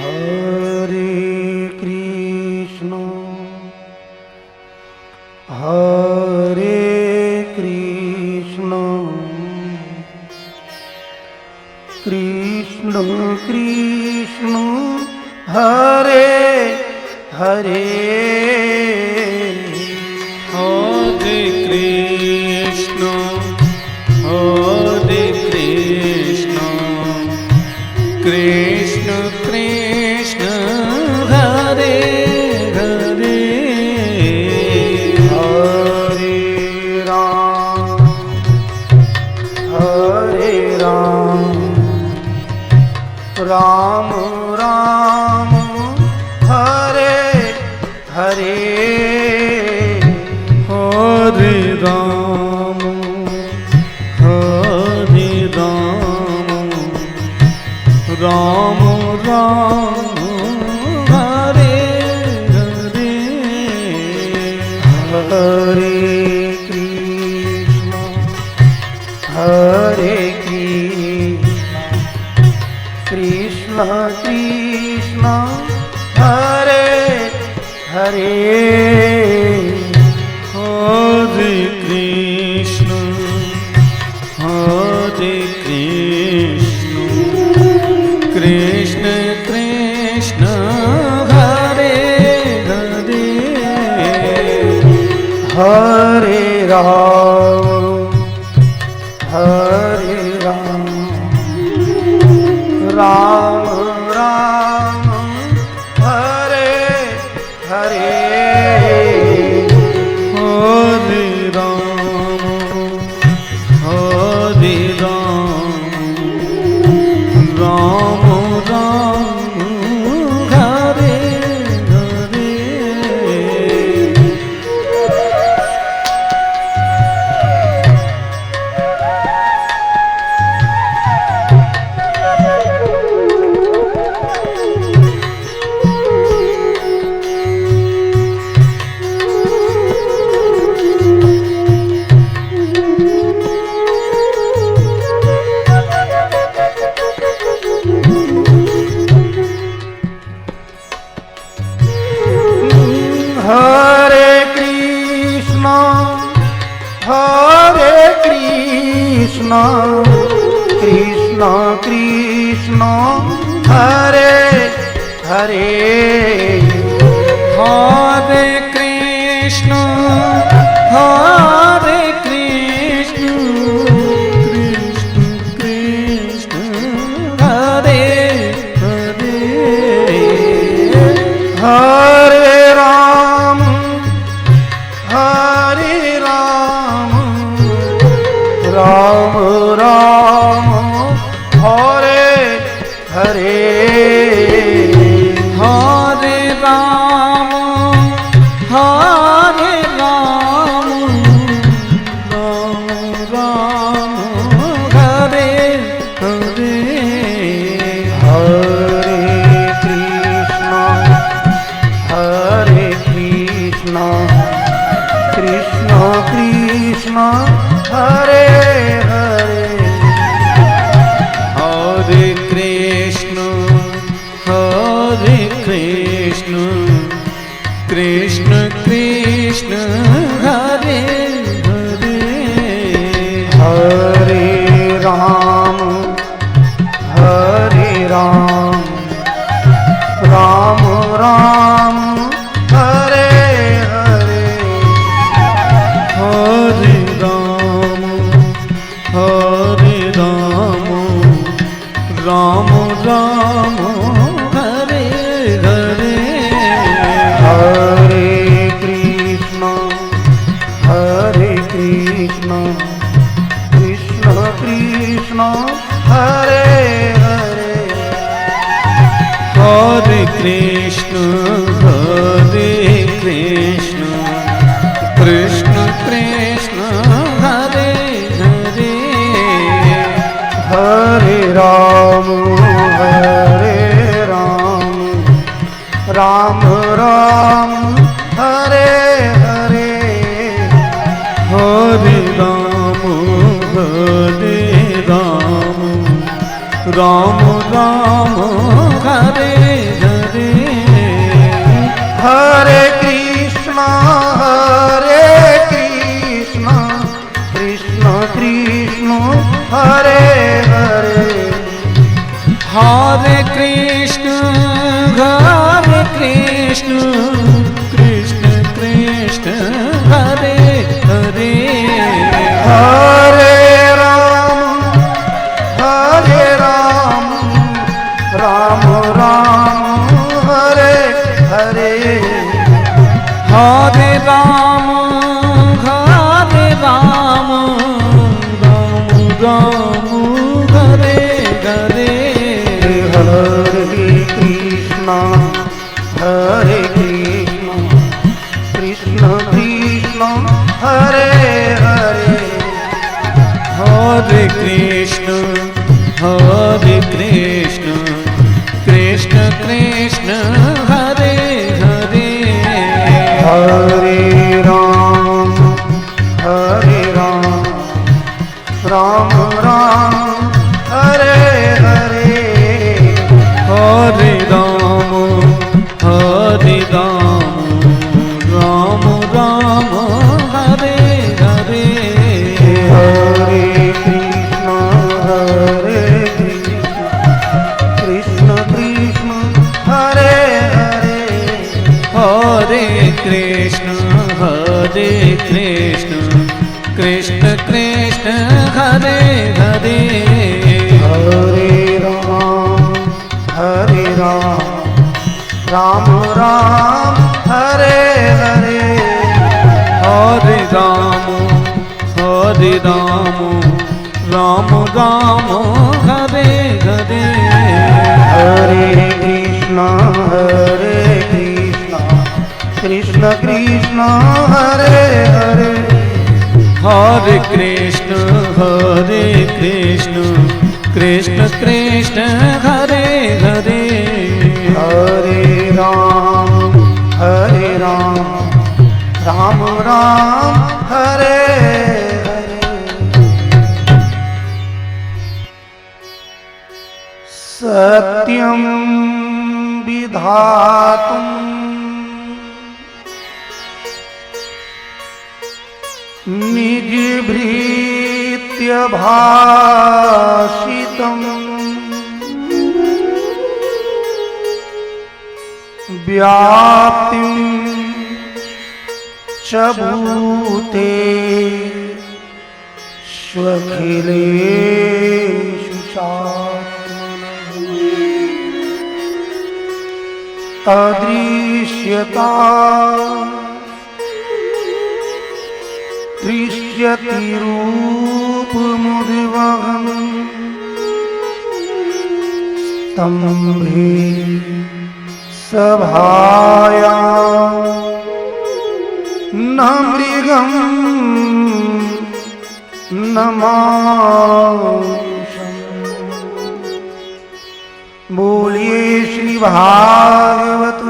हरे कृष्ण हरे कृष्ण कृष्ण कृष्ण हरे हरे हरे कृष्ण हरे कृष्ण कृष्ण कृष्ण हरे हरे हरे राम राम राम हरे हरे हरे राम राम राम हरे हरे हरे कृष्ण हरे कृष्ण कृष्ण हरे हरे हरे कृष्ण कृष्ण कृष्ण हरे हरे हरे राम राम राम हरे हरे हरे राम राम राम हरे हरे हरे कृष्ण कृष्ण कृष्ण हरे हरे हरे कृष्ण कृष्ण कृष्ण हरे हरे हरे राम राम राम हरे हरे हरे राम राम हरे हरे हरे कृष्ण कृष्ण कृष्ण हरे हरे हरे कृष्ण कृष्ण कृष्ण हरे हरे हरे राम राम राम हरे हरे हरे राम राम राम हरे हरे हरे कृष्ण कृष्ण कृष्ण हरे हरे हरे कृष्ण कृष्ण कृष्ण हरे हरे हरे राम राम राम हरे हरे हरे राम राम राम हरे कृष्ण कृष्ण कृष्ण हरे हरे हरे राम राम राम हरे हरे हरे राम राम राम हरे हरे हरे कृष्णा कृष्ण कृष्ण हरे हरे हरे कृष्ण कृष्ण कृष्ण हरे हरे हरे राम राम राम हरे हरे हरे राम राम राम हरे हरे हरे कृष्ण कृष्ण हरे हरे हरे कृष्ण कृष्ण कृष्ण हरे हरे हरे राम राम हरे हरे हरे राम राम राम हरे हरे हरे कृष्ण कृष्ण हरे हरे हरे कृष्ण कृष्ण कृष्ण हरे हरे हरे राम राम राम हरे हरे सत्यं विधातुं निजभृत्य भाषितम् व्याप्तिं च भूते स्वखिलेषु चात्मनः अदृश्यता दृश्यति रूपमुद्वहन् स्तम्भे सभाया न मृगं न मानुषम्। बोलिए श्री भागवत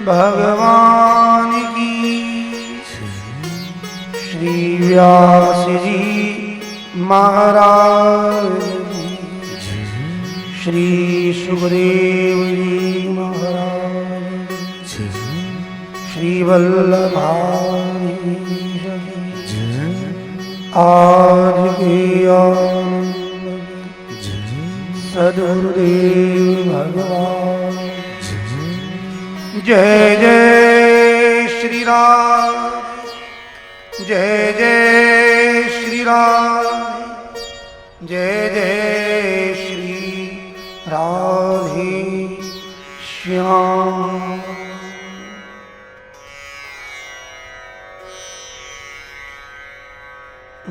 भगवान की। श्री व्यास जी महाराज की। श्री सुखदेव जी महाराज, श्री वल्लभानी आज के सद्गुरुदेव भगवान। जय जय श्री राम, जय जय श्री राम, जय जय श्री राधे श्याम।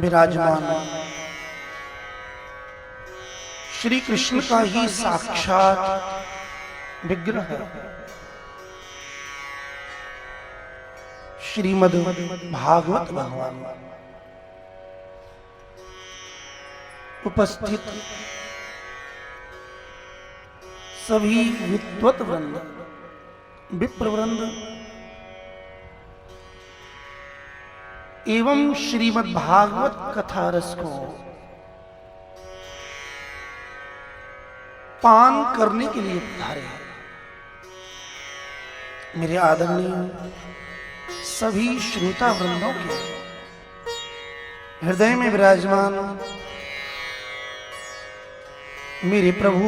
विराजमान श्री कृष्ण का ही साक्षात विग्रह श्रीमद् भागवत भगवान उपस्थित सभी विद्वत वृंद, विप्र वृंद एवं श्रीमद् भागवत कथा रस को पान करने के लिए पधारे मेरे आदरणीय सभी श्रोता वृंदों के हृदय में विराजमान मेरे प्रभु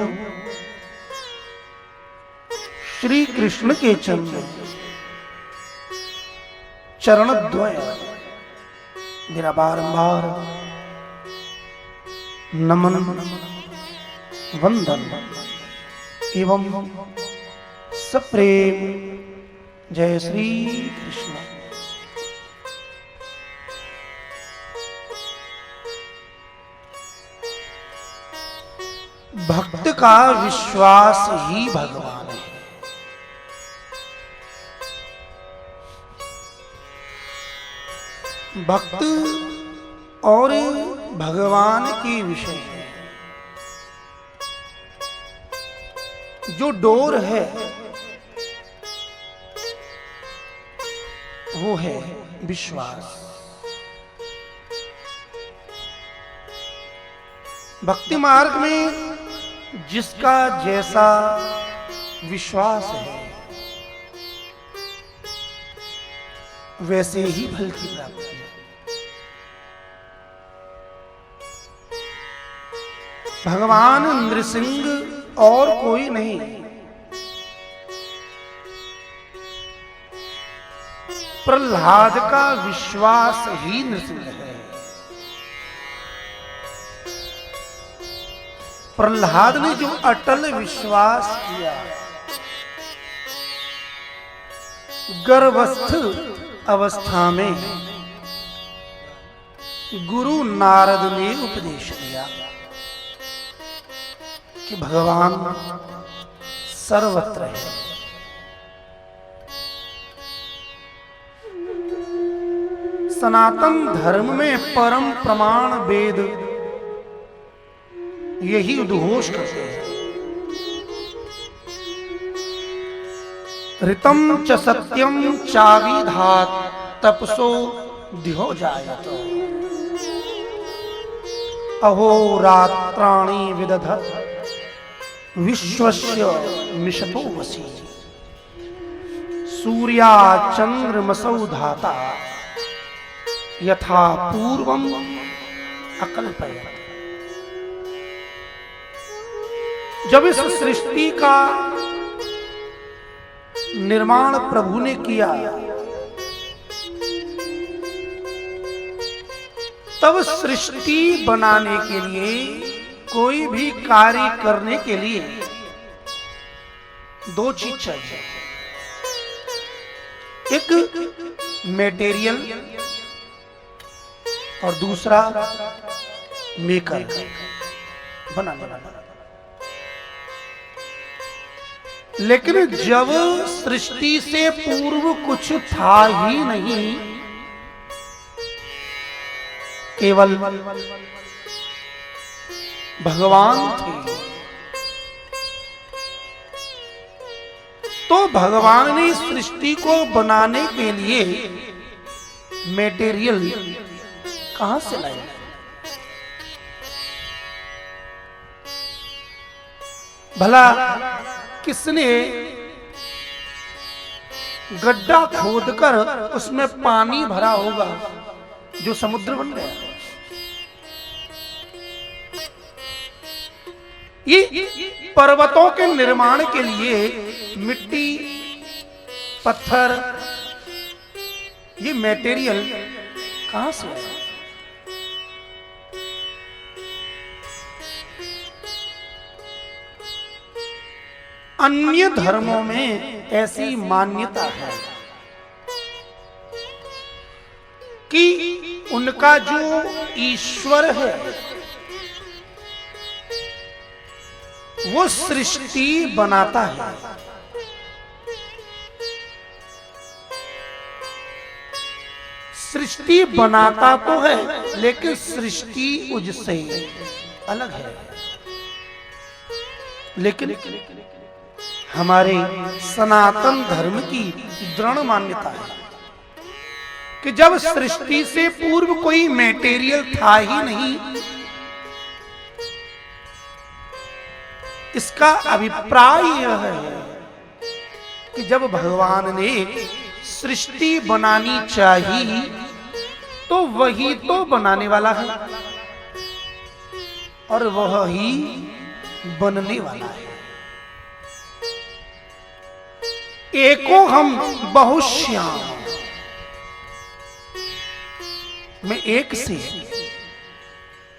श्री कृष्ण के चरण द्वय मेरा बारंबार नमन वंदन एवं सप्रेम जय श्री कृष्ण। भक्त का विश्वास ही भगवान है। भक्त और भगवान के विषय है। जो डोर है वो है विश्वास। भक्ति मार्ग में जिसका जैसा विश्वास है वैसे ही फल की प्राप्ति है। भगवान नृसिंह और कोई नहीं, प्रहलाद का विश्वास ही नृसिंह है। प्रहलाद ने जो अटल विश्वास किया, गर्भस्थ अवस्था में गुरु नारद ने उपदेश दिया कि भगवान सर्वत्र है। सनातन धर्म में परम प्रमाण वेद यही उद्घोष करते हैं। ऋतम च सत्यम चाविधात तपसो दिहो जायत अहोरात्राणि विदधत विश्वस्य मिषतो वसी सूर्या चंद्रमसौ धाता यथा पूर्वम अकल्पयत्। जब इस सृष्टि का निर्माण प्रभु ने किया तब सृष्टि बनाने के लिए, कोई भी कार्य करने के लिए दो चीज चाहिए। एक मेटेरियल और दूसरा मेकर, बनाने वाला। लेकिन जब सृष्टि से पूर्व कुछ था ही नहीं, केवल भगवान थे, तो भगवान ने सृष्टि को बनाने के लिए मेटेरियल कहां से लाए? भला किसने गड्ढा खोदकर उसमें पानी भरा होगा जो समुद्र बन गया? ये पर्वतों के निर्माण के लिए मिट्टी, पत्थर, ये मटेरियल कहां से आया? अन्य धर्मों में ऐसी मान्यता है कि उनका जो ईश्वर है वो सृष्टि बनाता है। सृष्टि बनाता तो है लेकिन सृष्टि उससे अलग है। लेकिन हमारे सनातन धर्म की दृढ़ मान्यता है कि जब सृष्टि से पूर्व कोई मटेरियल था ही नहीं, इसका अभिप्राय यह है कि जब भगवान ने सृष्टि बनानी चाहिए तो वही तो बनाने वाला है और वह ही बनने वाला है। एको हम बहुश्याम, मैं एक से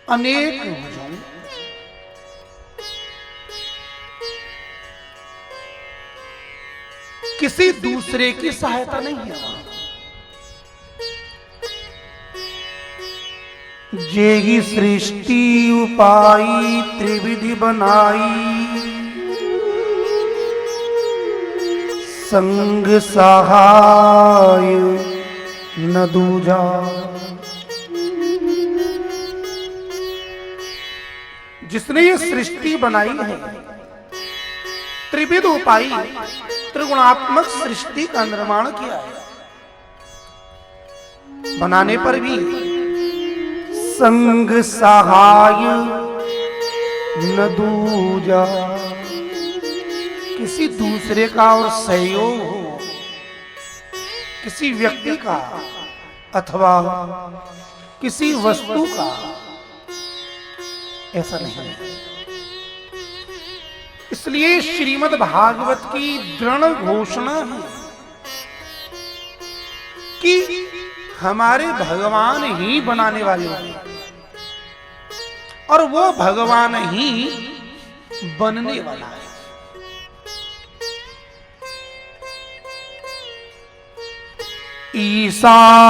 अनेक हो जाऊं। किसी दूसरे की सहायता नहीं है। जेहि सृष्टि उपाई त्रिविधि बनाई, संग सहाय न दूजा। जिसने ये सृष्टि बनाई है, त्रिविध उपाई त्रिगुणात्मक सृष्टि का निर्माण किया है, बनाने पर भी संग सहाय न दूजा, किसी दूसरे का और सहयोग हो, किसी व्यक्ति का अथवा किसी वस्तु का, ऐसा नहीं है। इसलिए श्रीमद् भागवत की दृढ़ घोषणा है कि हमारे भगवान ही बनाने वाले हैं और वो भगवान ही बनने वाला है।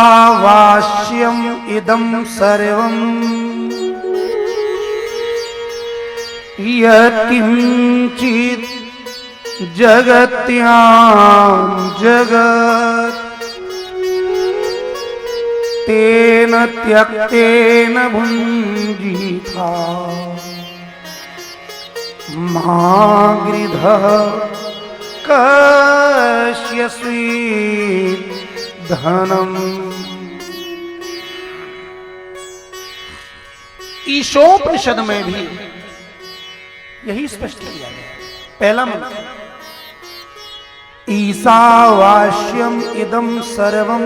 ईशावास्यम इदं सर्वं यत्किंचित् जगत्यां जगत् तेन त्यक्तेन भुञ्जीथा मा गृधः कस्य स्वीत् धनम्। ईशोपनिषद में भी यही स्पष्ट किया गया। पहला मंत्र, ईशावास्यम इदं सर्वं,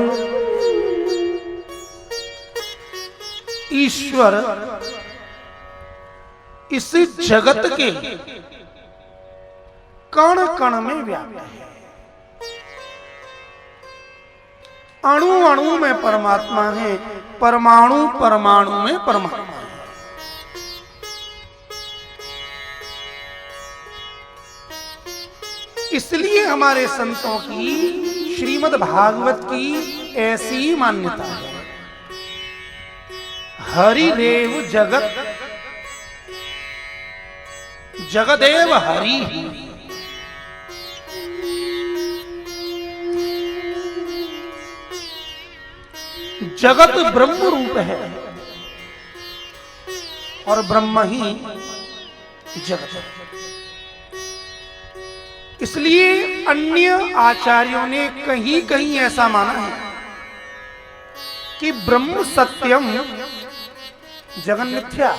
ईश्वर इस जगत के कण कण में व्याप्त है। अणु अणु में परमात्मा है, परमाणु परमाणु में परमात्मा है। इसलिए हमारे संतों की श्रीमद् भागवत की ऐसी मान्यता है, हरिरेव जगत जगदेव हरि। जगत ब्रह्म रूप है और ब्रह्म ही जगत है। इसलिए अन्य आचार्यों ने कहीं कहीं ऐसा माना है कि ब्रह्म सत्यम जगन मिथ्या।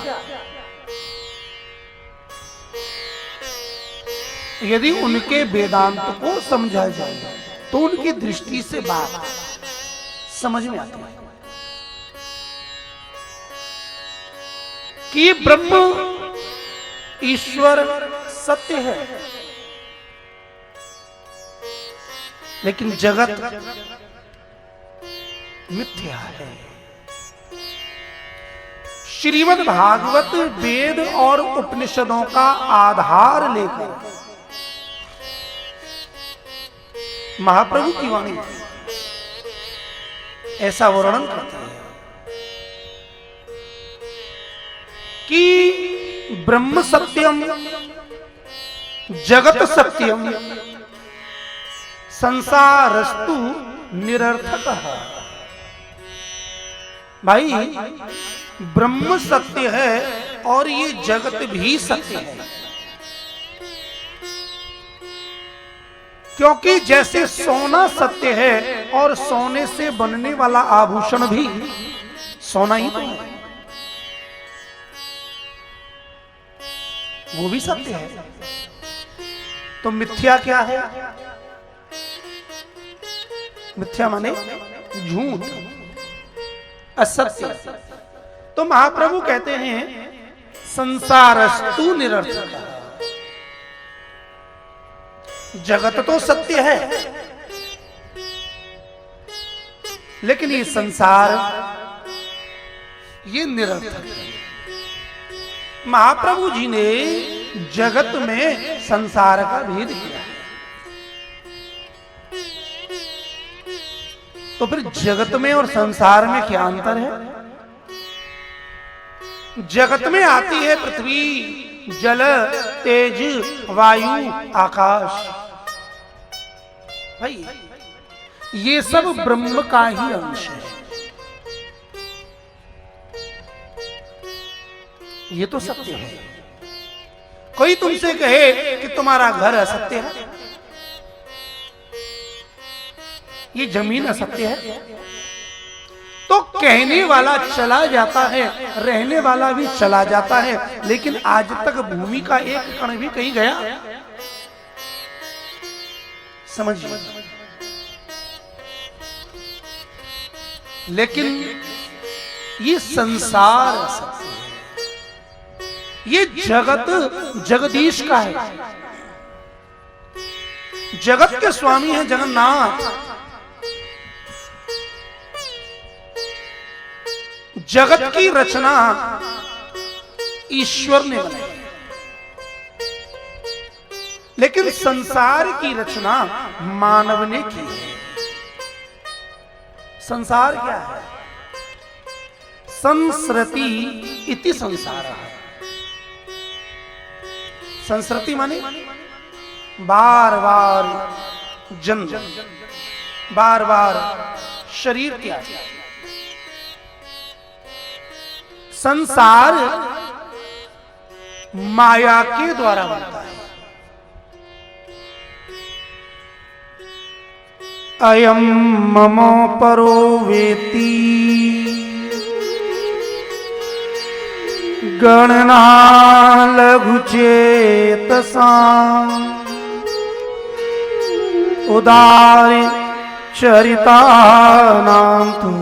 यदि उनके वेदांत को समझा जाए तो उनकी दृष्टि से बात समझ में आती है कि ये ब्रह्म ईश्वर सत्य है, लेकिन जगत मिथ्या है। श्रीमद् भागवत वेद और उपनिषदों का आधार लेकर महाप्रभु की वाणी ऐसा वर्णन करते हैं कि ब्रह्म सत्यम जगत सत्यम संसारस्तु निरर्थकः। भाई ब्रह्म सत्य है और ये जगत भी सत्य है, क्योंकि जैसे सोना सत्य है और सोने से बनने वाला आभूषण भी सोना ही तो है, वो भी सत्य है। तो मिथ्या क्या है? मिथ्या माने झूठ, असत्य। तो महाप्रभु कहते हैं संसारस्तु निरर्थक। जगत तो सत्य है, लेकिन ये संसार ये निरर्थक है। महाप्रभु जी ने जगत में संसार का भेद किया है। तो फिर जगत में और संसार में क्या अंतर है? जगत में आती है पृथ्वी, जल, तेज, वायु, आकाश। भाई ये सब ब्रह्म का ही अंश है। ये तो सत्य है। कोई तुमसे कहे कि तुम्हारा घर असत्य है, ये जमीन असत्य है, तो कहने वाला चला जाता है, रहने वाला भी चला जाता है, लेकिन आज तक भूमि का एक कण भी कहीं गया? समझिए। लेकिन ये संसार असत्य है। ये जगत जगदीश का है। जगत के स्वामी हैं जगन्नाथ। जगत की रचना ईश्वर ने बनाई, लेकिन संसार की रचना मानव ने की है। संसार क्या है? संसृति इति संसार है। संसृति माने बार बार जन्म, बार बार शरीर त्याग। संसार माया के द्वारा बनता है। अयम मम परो वेति गणना लघु चेतसा उदार चरिता नाम तु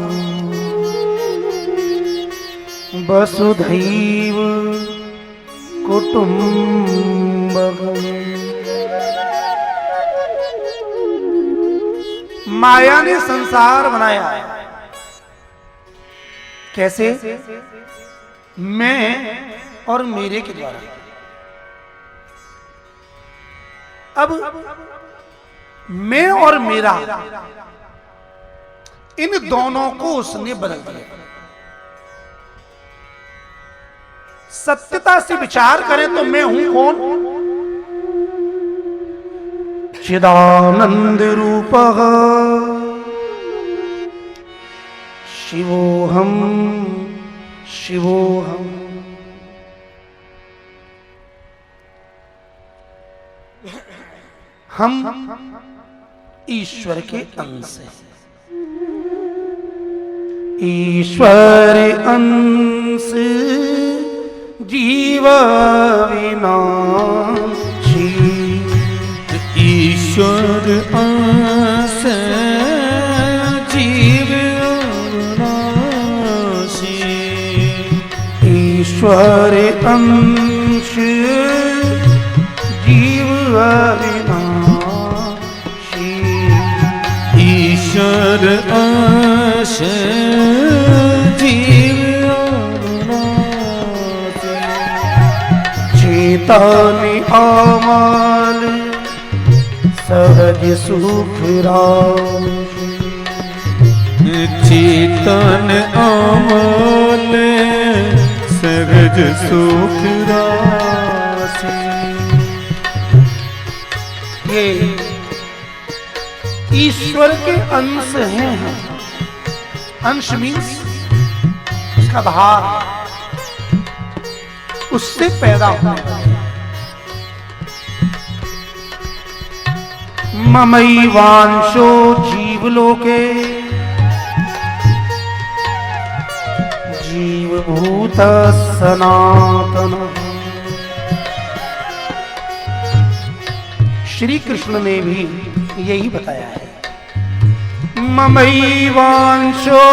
वसुधैव कुटुंबकम्। माया ने संसार बनाया। कैसे? मैं और मेरे के द्वारा। अब मैं और मेरा, इन दोनों को उसने बदल दिया। सत्यता से विचार करें तो मैं हूं कौन? चिदानंद रूपः शिवोहम शिवोहम। हम ईश्वर के अंश हैं। ईश्वर अंश जीव विनाशी। ईश्वर अंश जीव विनाशी। ईश्वर अंश जीव विनाशी। ईश्वर अंश जीव चेतन अमल सहज सुख राशि। चेतन अमल सहज सुख राशि। ये ईश्वर के अंश हैं। अंश मीन्स उसका भाग, उससे पैदा होने वाले। ममैवांशो जीवलोके जीवभूत सनातन। श्री कृष्ण ने भी यही बताया है। ममैवांशो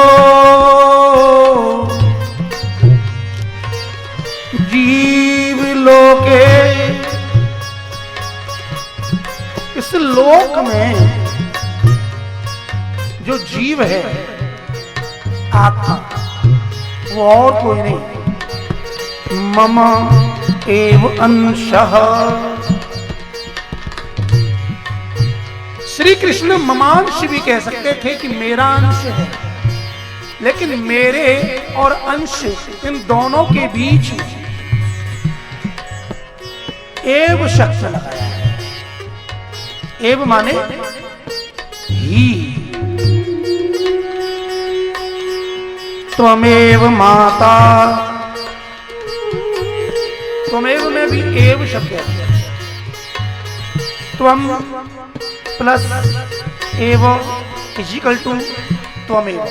जीवलोके इस लोक में जो जीव है आत्मा, वो और कोई नहीं, मम एव अंशः। श्री कृष्ण ममांश भी कह सकते थे कि मेरा अंश है, लेकिन मेरे और अंश इन दोनों के बीच एव शब्द लगाया है। एव माने ही। त्वमेव माता, त्वमेव में भी एव शब्द है। त्वम प्लस एव इजिकल टू त्वमेव।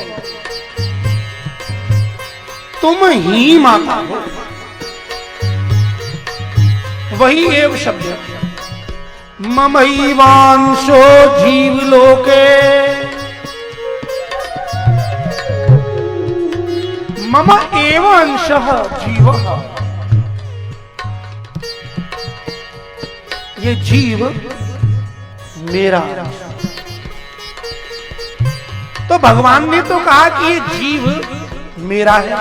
तुम ही माता हो, वही एव शब्द है। ममैवांशो जीवलोके, मम एव अंशः जीवः। ये जीव मेरा। तो भगवान ने तो कहा कि ये जीव मेरा है,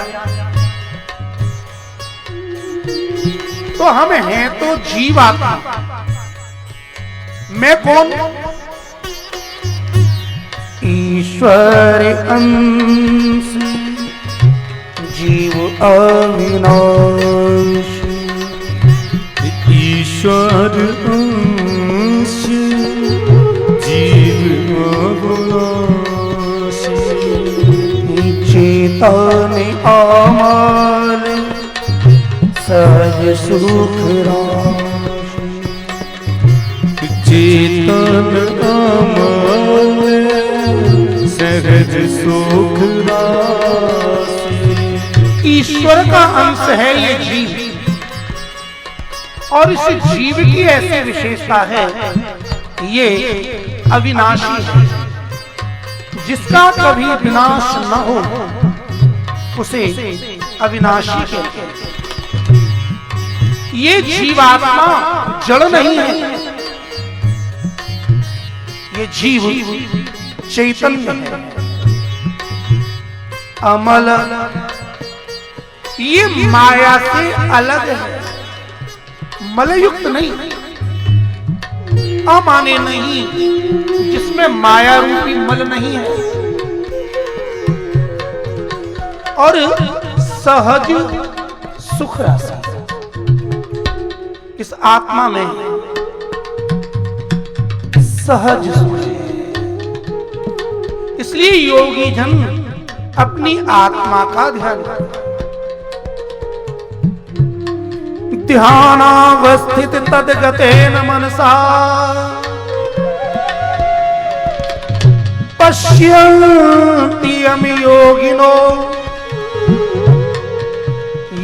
तो हम हैं तो जीव आत्मा। मैं कौन? ईश्वर अंश जीव अविनाशी। ईश्वर अंश जीव अविनाशी। चेतन अमल सहज सुख राशि। चेतन अमल सहज सुख राशि। ईश्वर का अंश है ये जीव, और इस जीव की ऐसी विशेषता है, ये अविनाशी है। जिसका कभी विनाश न हो उसे अविनाशी कहते हैं। ये जीवात्मा जड़ नहीं है, ये जीव चैतन्य है, अमल। ये माया से अलग है, मलयुक्त नहीं, अमाने नहीं, जिसमें माया रूपी मल नहीं है, और सहज सुख राशि इस आत्मा में सहज सुख है। इसलिए योगी जन अपनी आत्मा का ध्यान रखें। ध्यानावस्थित तद्गतेन मनसा पश्यन्ति यम योगिनो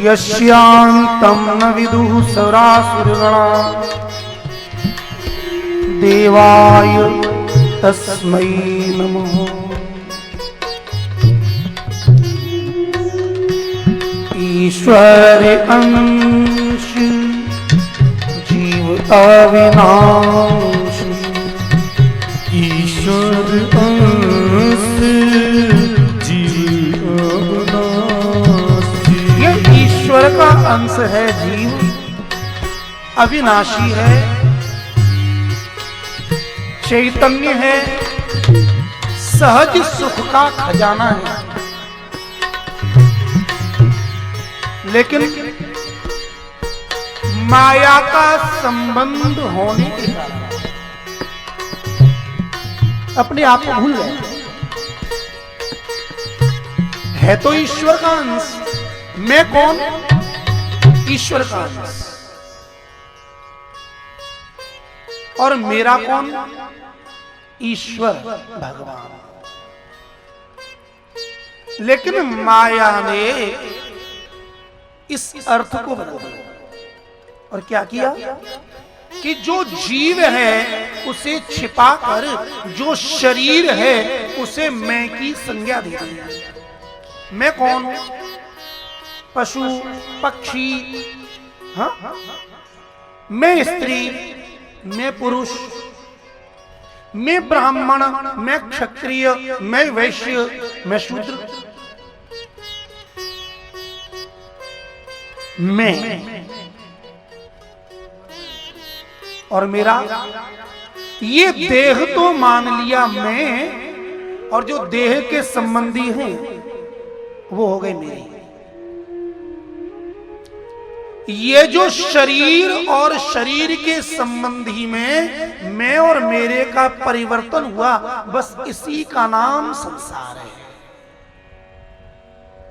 यस्यांतं न विदुः सुरासुरगणा देवाय तस्मै नमः। ईश्वर अंश जीव अविनाशी। ईश्वर अंश जीव अविनाशी। ये ईश्वर का अंश है जीव, अविनाशी है, चैतन्य है, सहज सुख का खजाना है। लेकिन माया का संबंध होने के कारण अपने आप को भूल गए। है तो ईश्वर का अंश, मैं कौन? ईश्वर का अंश। और मेरा कौन? ईश्वर भगवान। लेकिन माया ने इस अर्थ को बदल दिया और क्या किया कि जो जीव है उसे छिपाकर जो शरीर है उसे मैं की संज्ञा दे दी। मैं कौन? पशु पक्षी, हाँ? मैं स्त्री, मैं पुरुष, मैं ब्राह्मण, मैं क्षत्रिय, मैं वैश्य, मैं शूद्र, मैं और मेरा, ये देह तो मान लिया मैं, और जो देह के संबंधी हैं वो हो गए मेरे। ये जो शरीर और शरीर के संबंधी में मैं और मेरे का परिवर्तन हुआ, बस इसी का नाम संसार है।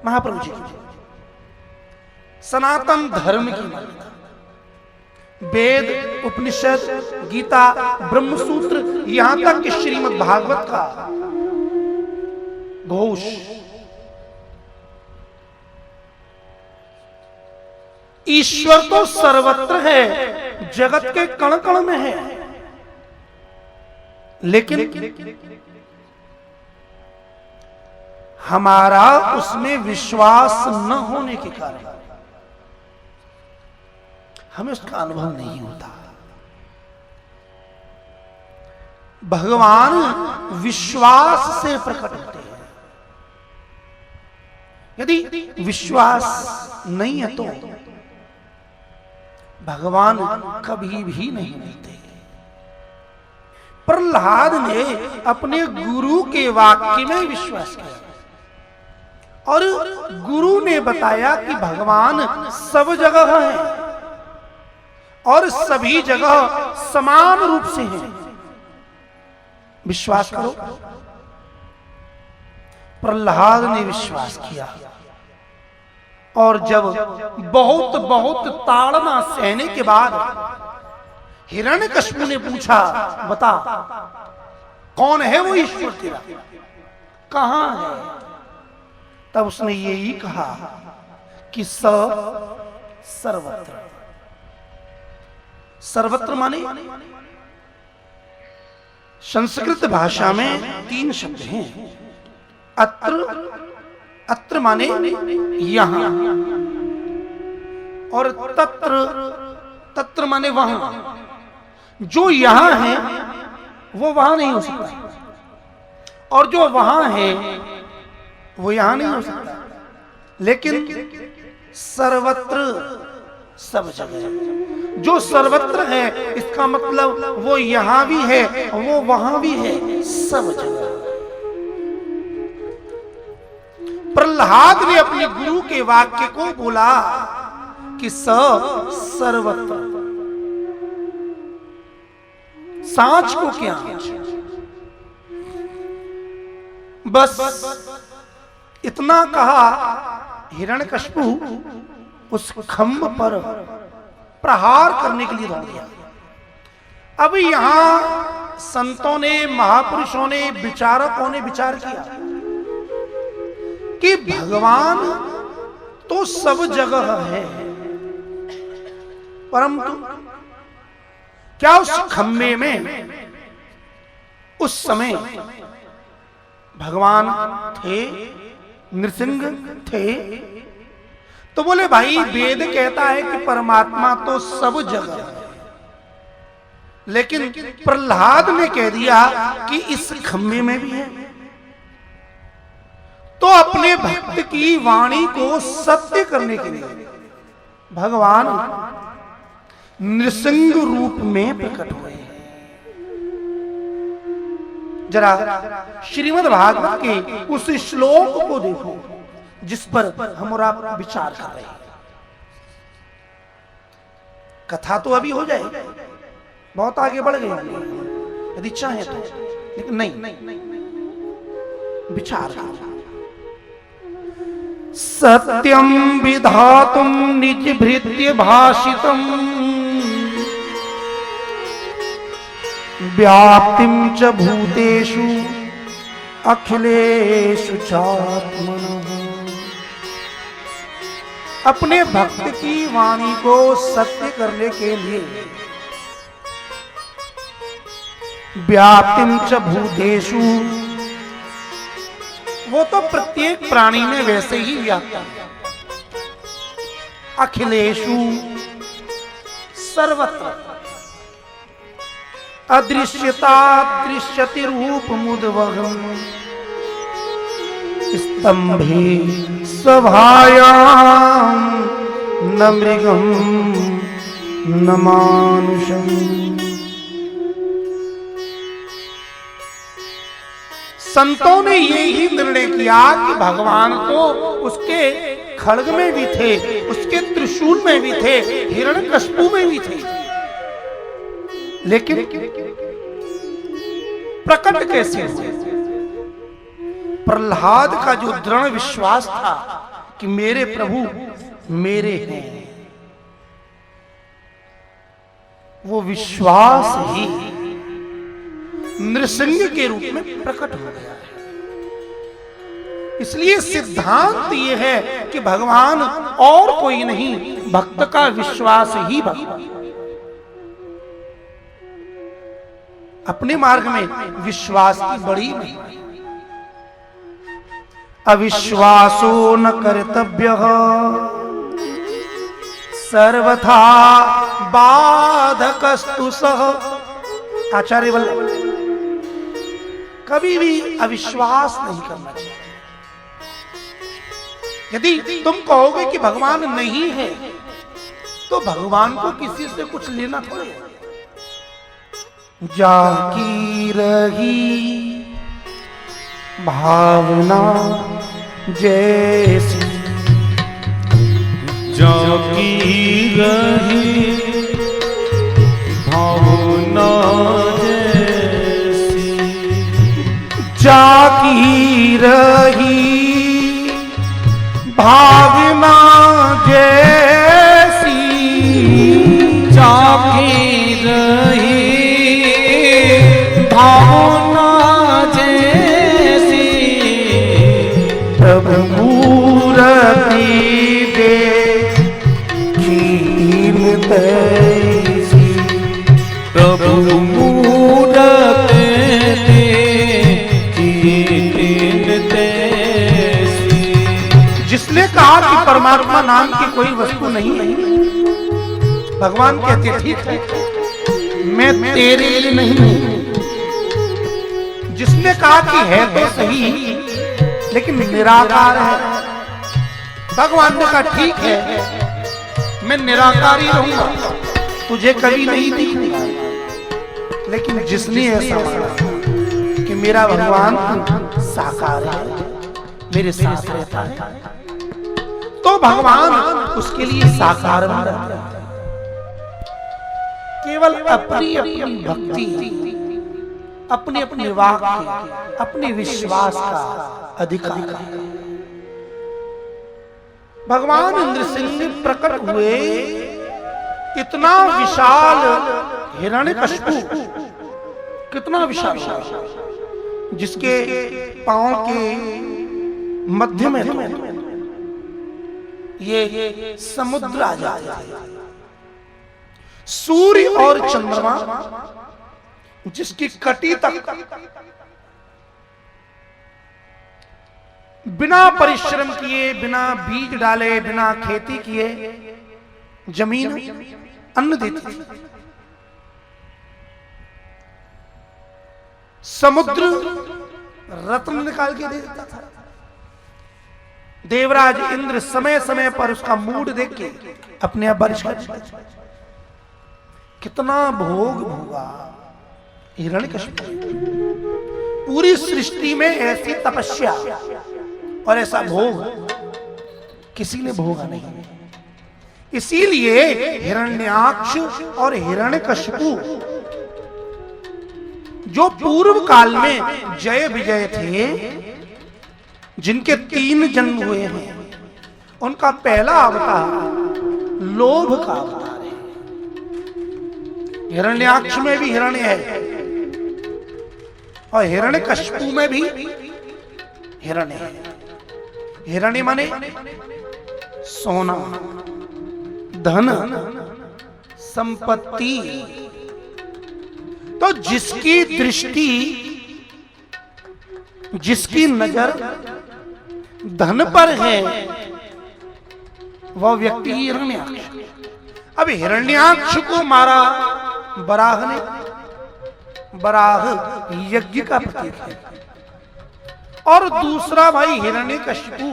महाप्रभु जी सनातन धर्म की मान्यता, वेद, उपनिषद, गीता, ब्रह्मसूत्र, यहां तक कि श्रीमद् भागवत का घोष, ईश्वर तो सर्वत्र है, जगत के कण कण में है, लेकिन हमारा उसमें विश्वास न होने के कारण हमें उसका अनुभव नहीं होता। भगवान विश्वास से प्रकट होते हैं। यदि विश्वास नहीं है तो भगवान कभी भी नहीं मिलते। प्रहलाद ने अपने गुरु के वाक्य में विश्वास किया और गुरु ने बताया कि भगवान सब जगह है और सभी जगह समान रूप से हैं, विश्वास करो। प्रहलाद ने विश्वास किया और जब बहुत बहुत ताड़ना सहने के बाद हिरण्यकश्यप ने पूछा, बता कौन है वो ईश्वर तेरा, कहां है? तब उसने यही कहा कि सर्वत्र। सर्वत्र माने संस्कृत भाषा में 3 शब्द हैं। अत्र, अत्र माने यहां, और तत्र, तत्र माने वहां। जो यहां है वो वहां नहीं हो सकता, और जो वहां है वो यहां नहीं हो सकता। लेकिन सर्वत्र, सब जगह। जो सर्वत्र है इसका मतलब वो यहां भी है, वो वहां भी है, सब जगह। प्रहलाद ने अपने गुरु के वाक्य को बोला कि सर्वत्र। सांच को क्या, बस इतना कहा। हिरण्यकश्यप उस खंभ पर प्रहार करने के लिए दौड़ गया। अब यहां संतों ने, महापुरुषों ने, विचारकों ने विचार किया कि भगवान तो सब जगह है, परंतु क्या उस खंभे में उस समय भगवान थे, नृसिंह थे? तो बोले भाई वेद कहता है कि परमात्मा तो सब जगह है, लेकिन प्रहलाद ने कह दिया कि इस खंभे में भी है। तो अपने भक्त की वाणी को सत्य करने के लिए भगवान नृसिंह रूप में प्रकट हुए। जरा श्रीमद् भागवत के उस श्लोक को देखो जिस पर हम और आप विचार कर रहे हैं। कथा तो अभी हो जाए, बहुत आगे बढ़ गए यदि चाहे तो, लेकिन नहीं, विचार करो। सत्यम विधातुम निज भृत्य भाषितम व्याप्तिम च भूतेषु अखिलेषु चात्मनः। अपने भक्त की वाणी को सत्य करने के लिए व्याप्तिम च भूतेषु, वो तो प्रत्येक प्राणी में वैसे ही व्याप्त है। अखिलेषु, सर्वत्र। अदृश्यता दृश्यति रूप मुद्वहम स्तंभे सभायाम न मृगम न मानुषम। संतों ने ये ही निर्णय किया कि भगवान तो उसके खड्ग में भी थे, उसके त्रिशूल में भी थे, हिरण्यकश्यप में भी थे, लेकिन प्रकट कैसे हुए? प्रहलाद का जो दृढ़ विश्वास था कि मेरे प्रभु मेरे हैं, वो विश्वास ही नृसिंह के रूप में प्रकट हो गया है। इसलिए सिद्धांत यह है कि भगवान और कोई नहीं, भक्त का विश्वास ही भगवान। अपने मार्ग में विश्वास की बड़ी महिमा। अविश्वासो न कर्तव्यः सर्वथा बाधकस्तु सः। आचार्य वल्लभ, कभी भी अविश्वास नहीं करना चाहिए। यदि तुम कहोगे कि भगवान नहीं है, तो भगवान को किसी से कुछ लेना थोड़ी है। जाकी रही भावना जैसी, जाकी रही भावना जैसी, जाकी रही भावना जैसी, जाकी रही भावना जैसी, प्रभु मूर्ति देखीन तैसी, प्रभु मूर्ति देखीन तैसी। जिसने कहा कि परमात्मा नाम की कोई वस्तु नहीं है, भगवान कहते ठीक है, मैं तेरे लिए नहीं हूं। जिसने कहा कि है तो सही लेकिन निराकार है, भगवान ने कहा ठीक है, मैं निराकार ही रहूंगा, तुझे कभी नहीं दिखूंगा। लेकिन जिसने ऐसा माना कि मेरा भगवान साकार है, मेरे साथ रहता है, तो भगवान उसके लिए साकार में रहता है। केवल अपनी अपनी भक्ति, अपने अपने वाक्य, अपने विश्वास का अधिकार है। भगवान नृसिंह प्रकट हुए, इतना विशाल हिरण्यकश्यप, कितना विशाल, जिसके पांव के मध्य में ये समुद्र आ जाता है। सूर्य और चंद्रमा जिसकी कटी तक बिना परिश्रम किए, बिना बीज डाले, बिना खेती किए जमीन अन्न देती थी। समुद्र रत्न निकाल के दे देता था। देवराज इंद्र समय समय पर उसका मूड देख के अपने आप बारिश कर, कितना भोग भोगा हिरण्यकश्यप। पूरी सृष्टि में ऐसी तपस्या और ऐसा भोग किसी ने भोगा नहीं। इसीलिए हिरण्याक्ष और हिरण्यकश्यप जो पूर्व काल में जय विजय थे, जिनके 3 जन्म हुए हैं, उनका पहला अवतार लोभ का अवतार है। हिरण्याक्ष में भी हिरण्य है और हिरण्यकश्यप में भी हिरण्य है। हिरण्य माने सोना, धन, संपत्ति। तो जिसकी दृष्टि, जिसकी नजर धन पर है, वह व्यक्ति ही हिरण्याक्ष। अब हिरण्याक्ष को मारा वराह ने, बराह यज्ञ का प्रतीक है। और दूसरा भाई हिरण्यकशिपु।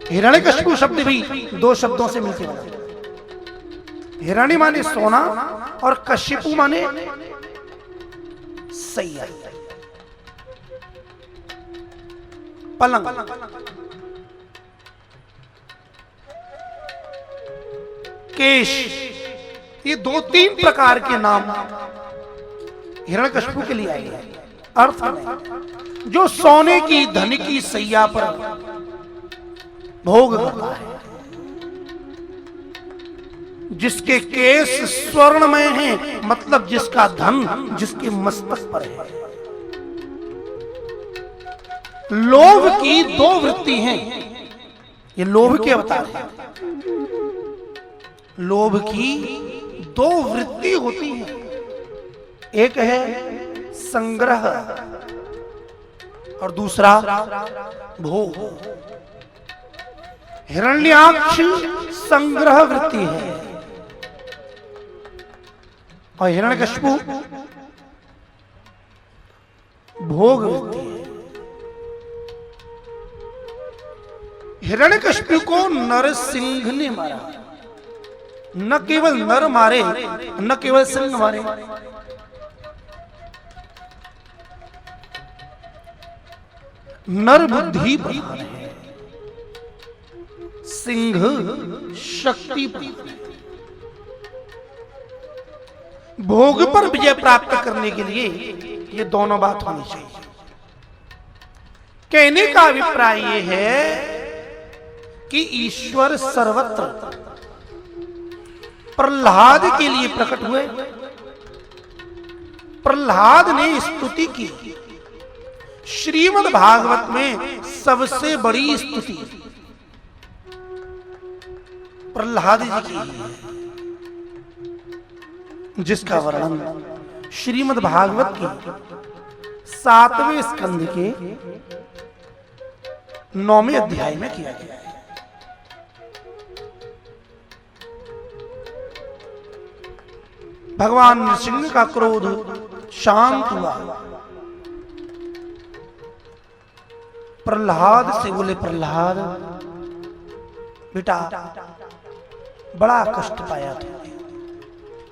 हिरण्यकशिपु शब्द भी दो शब्दों से मिलते हैं। हिरण्य माने सोना और कशिपु माने सैया, पलंग। केश, ये दो तीन प्रकार के नाम हिरण्यकशिपु के लिए आए हैं। अर्थ में जो सोने की धन की सैया पर भोग करता है, जिसके केस स्वर्णमय हैं, मतलब जिसका धन जिसके मस्तक पर है। लोभ की दो वृत्ति हैं, ये लोभ के अवतार हैं। लोभ की दो वृत्ति होती है, एक है संग्रह और दूसरा भोग। हिरण्याक्ष संग्रह वृत्ति है और हिरण्यकशिपु भोग वृत्ति है। हिरण्यकशिपु को नरसिंह ने मारा। न केवल नर मारे, न केवल सिंह मारे, नर बुद्धि प्रधान है, सिंह शक्ति प्रधान है। भोग पर विजय प्राप्त करने के लिए ये दोनों बात होनी चाहिए। कहने का अभिप्राय यह है कि ईश्वर सर्वत्र प्रहलाद के लिए प्रकट हुए। प्रहलाद ने स्तुति की। श्रीमद् भागवत में सबसे बड़ी स्तुति प्रहलाद जी की है, जिसका वर्णन श्रीमद् भागवत के 7वें स्कंध के 9वें अध्याय में किया गया है। भगवान नृसिंह का क्रोध शांत हुआ। प्रहलाद से बोले, प्रहलाद बेटा बड़ा कष्ट पाया तुमने,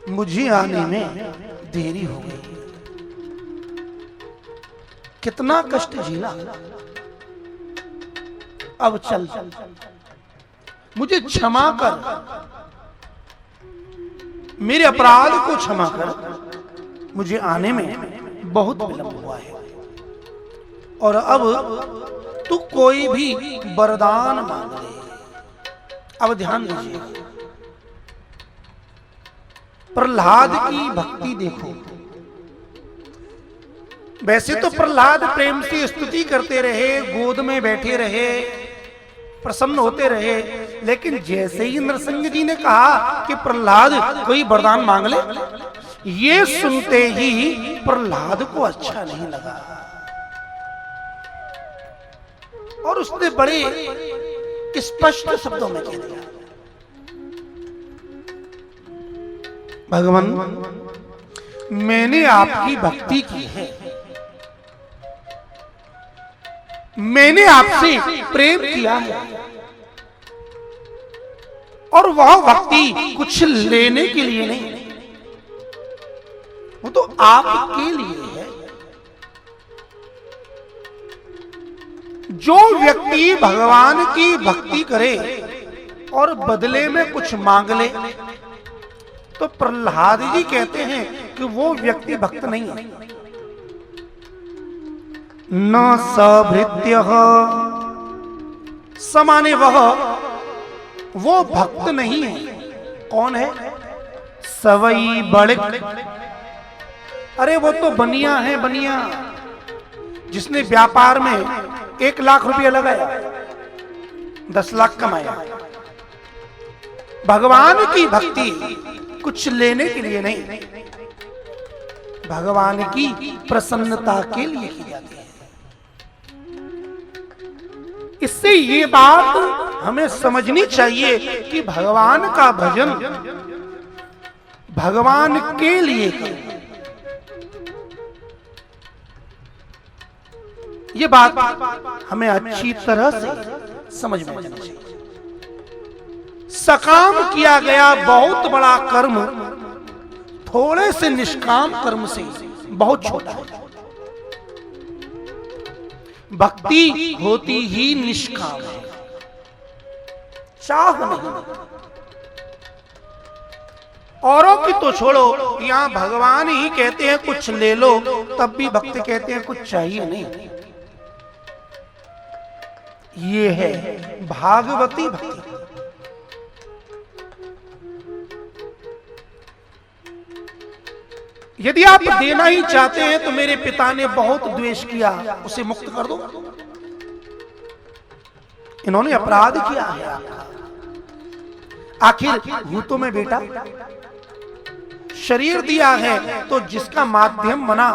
मुझे आने में देरी हो गई। कितना कष्ट झेला, अब चल मुझे क्षमा कर, मेरे अपराध को क्षमा कर, मुझे आने में बहुत विलंब हुआ है। और अब तू कोई भी वरदान मांग ले। अब ध्यान दीजिए, प्रहलाद की भक्ति देखो। वैसे तो प्रहलाद प्रेम से स्तुति करते रहे, गोद में बैठे रहे, प्रसन्न होते रहे, लेकिन जैसे ही नरसिंह जी ने कहा कि प्रहलाद कोई वरदान मांग ले, ये सुनते ही प्रहलाद को अच्छा नहीं लगा और उसने बड़े स्पष्ट शब्दों में कह दिया, भगवान मैंने आपकी भक्ति की है, मैंने आपसे प्रेम किया है और वह भक्ति कुछ लेने के लिए नहीं, वो तो आपके लिए है। जो व्यक्ति भगवान की भक्ति करे और बदले में कुछ मांग ले, तो प्रहलाद जी कहते हैं कि वो व्यक्ति भक्त नहीं है। न सभृत्य समाने वो भक्त नहीं है। कौन है? सवई बड़े, अरे वो तो बनिया है, बनिया जिसने व्यापार में 1 लाख रुपया लगाया, 10 लाख कमाया। भगवान की भक्ति कुछ लेने के लिए नहीं, भगवान की प्रसन्नता के लिए की जाती है। इससे ये बात हमें समझनी चाहिए कि भगवान का भजन भगवान के लिए करें, ये बात हमें अच्छी तरह से समझ में आनी चाहिए। सकाम किया गया बहुत बड़ा कर्म थोड़े से निष्काम कर्म से बहुत छोटा है। भक्ति होती ही निष्काम है, चाह नहीं। औरों की तो छोड़ो, यहां भगवान ही कहते हैं कुछ ले लो, तब भी भक्त कहते हैं कुछ चाहिए नहीं। ये है भागवती भक्ति। यदि आप देना ही चाहते हैं तो मेरे पिता ने बहुत द्वेष किया, उसे मुक्त कर दो। इन्होंने अपराध किया है आपका। आखिर हूं तो मैं बेटा, शरीर दिया है तो जिसका माध्यम बना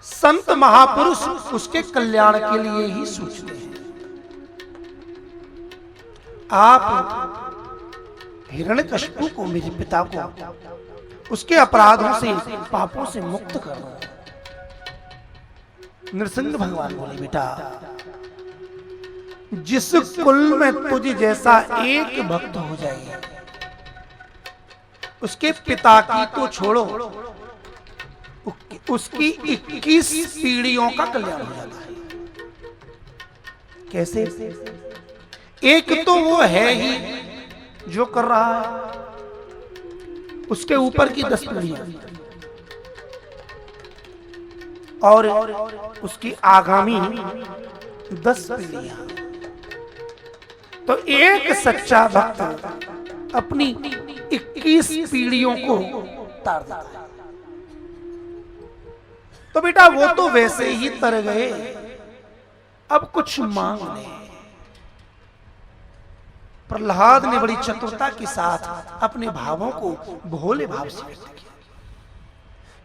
संत महापुरुष उसके कल्याण के लिए ही सोचते हैं। आप हिरण्यकशिपु को, मेरे पिता को, उसके अपराधों से, पापों से मुक्त कर दो। नृसिंह भगवान बोले, बेटा जिस कुल में तुझ जैसा एक भक्त हो जाए, उसके पिता की तो छोड़ो, उसकी 21 पीढ़ियों का कल्याण हो जाता है। कैसे? एक तो वो है ही जो कर रहा है, उसके ऊपर की 10 पीढ़ियां और उसकी आगामी 10 पीढ़ियां। तो एक सच्चा भक्त अपनी 21 पीढ़ियों को तार देता है। तो बेटा वो तो वैसे ही तर गए, अब कुछ मांग ले। प्रहलाद ने बड़ी चतुरता के साथ अपने भावों को भोले भाव से व्यक्त किया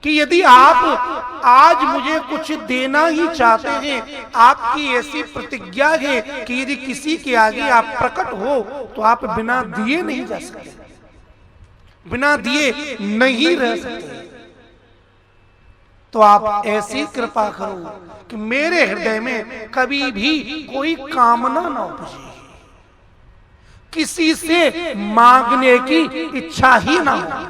कि यदि आप आज मुझे कुछ देना ही चाहते हैं, आपकी ऐसी प्रतिज्ञा है कि यदि किसी के आगे आप प्रकट हो तो आप बिना दिए नहीं जा सकते, बिना दिए नहीं रह सकते। तो आप ऐसी कृपा करो कि मेरे हृदय में कभी भी कोई कामना ना उपजे, किसी से मांगने की इच्छा ही ना हो।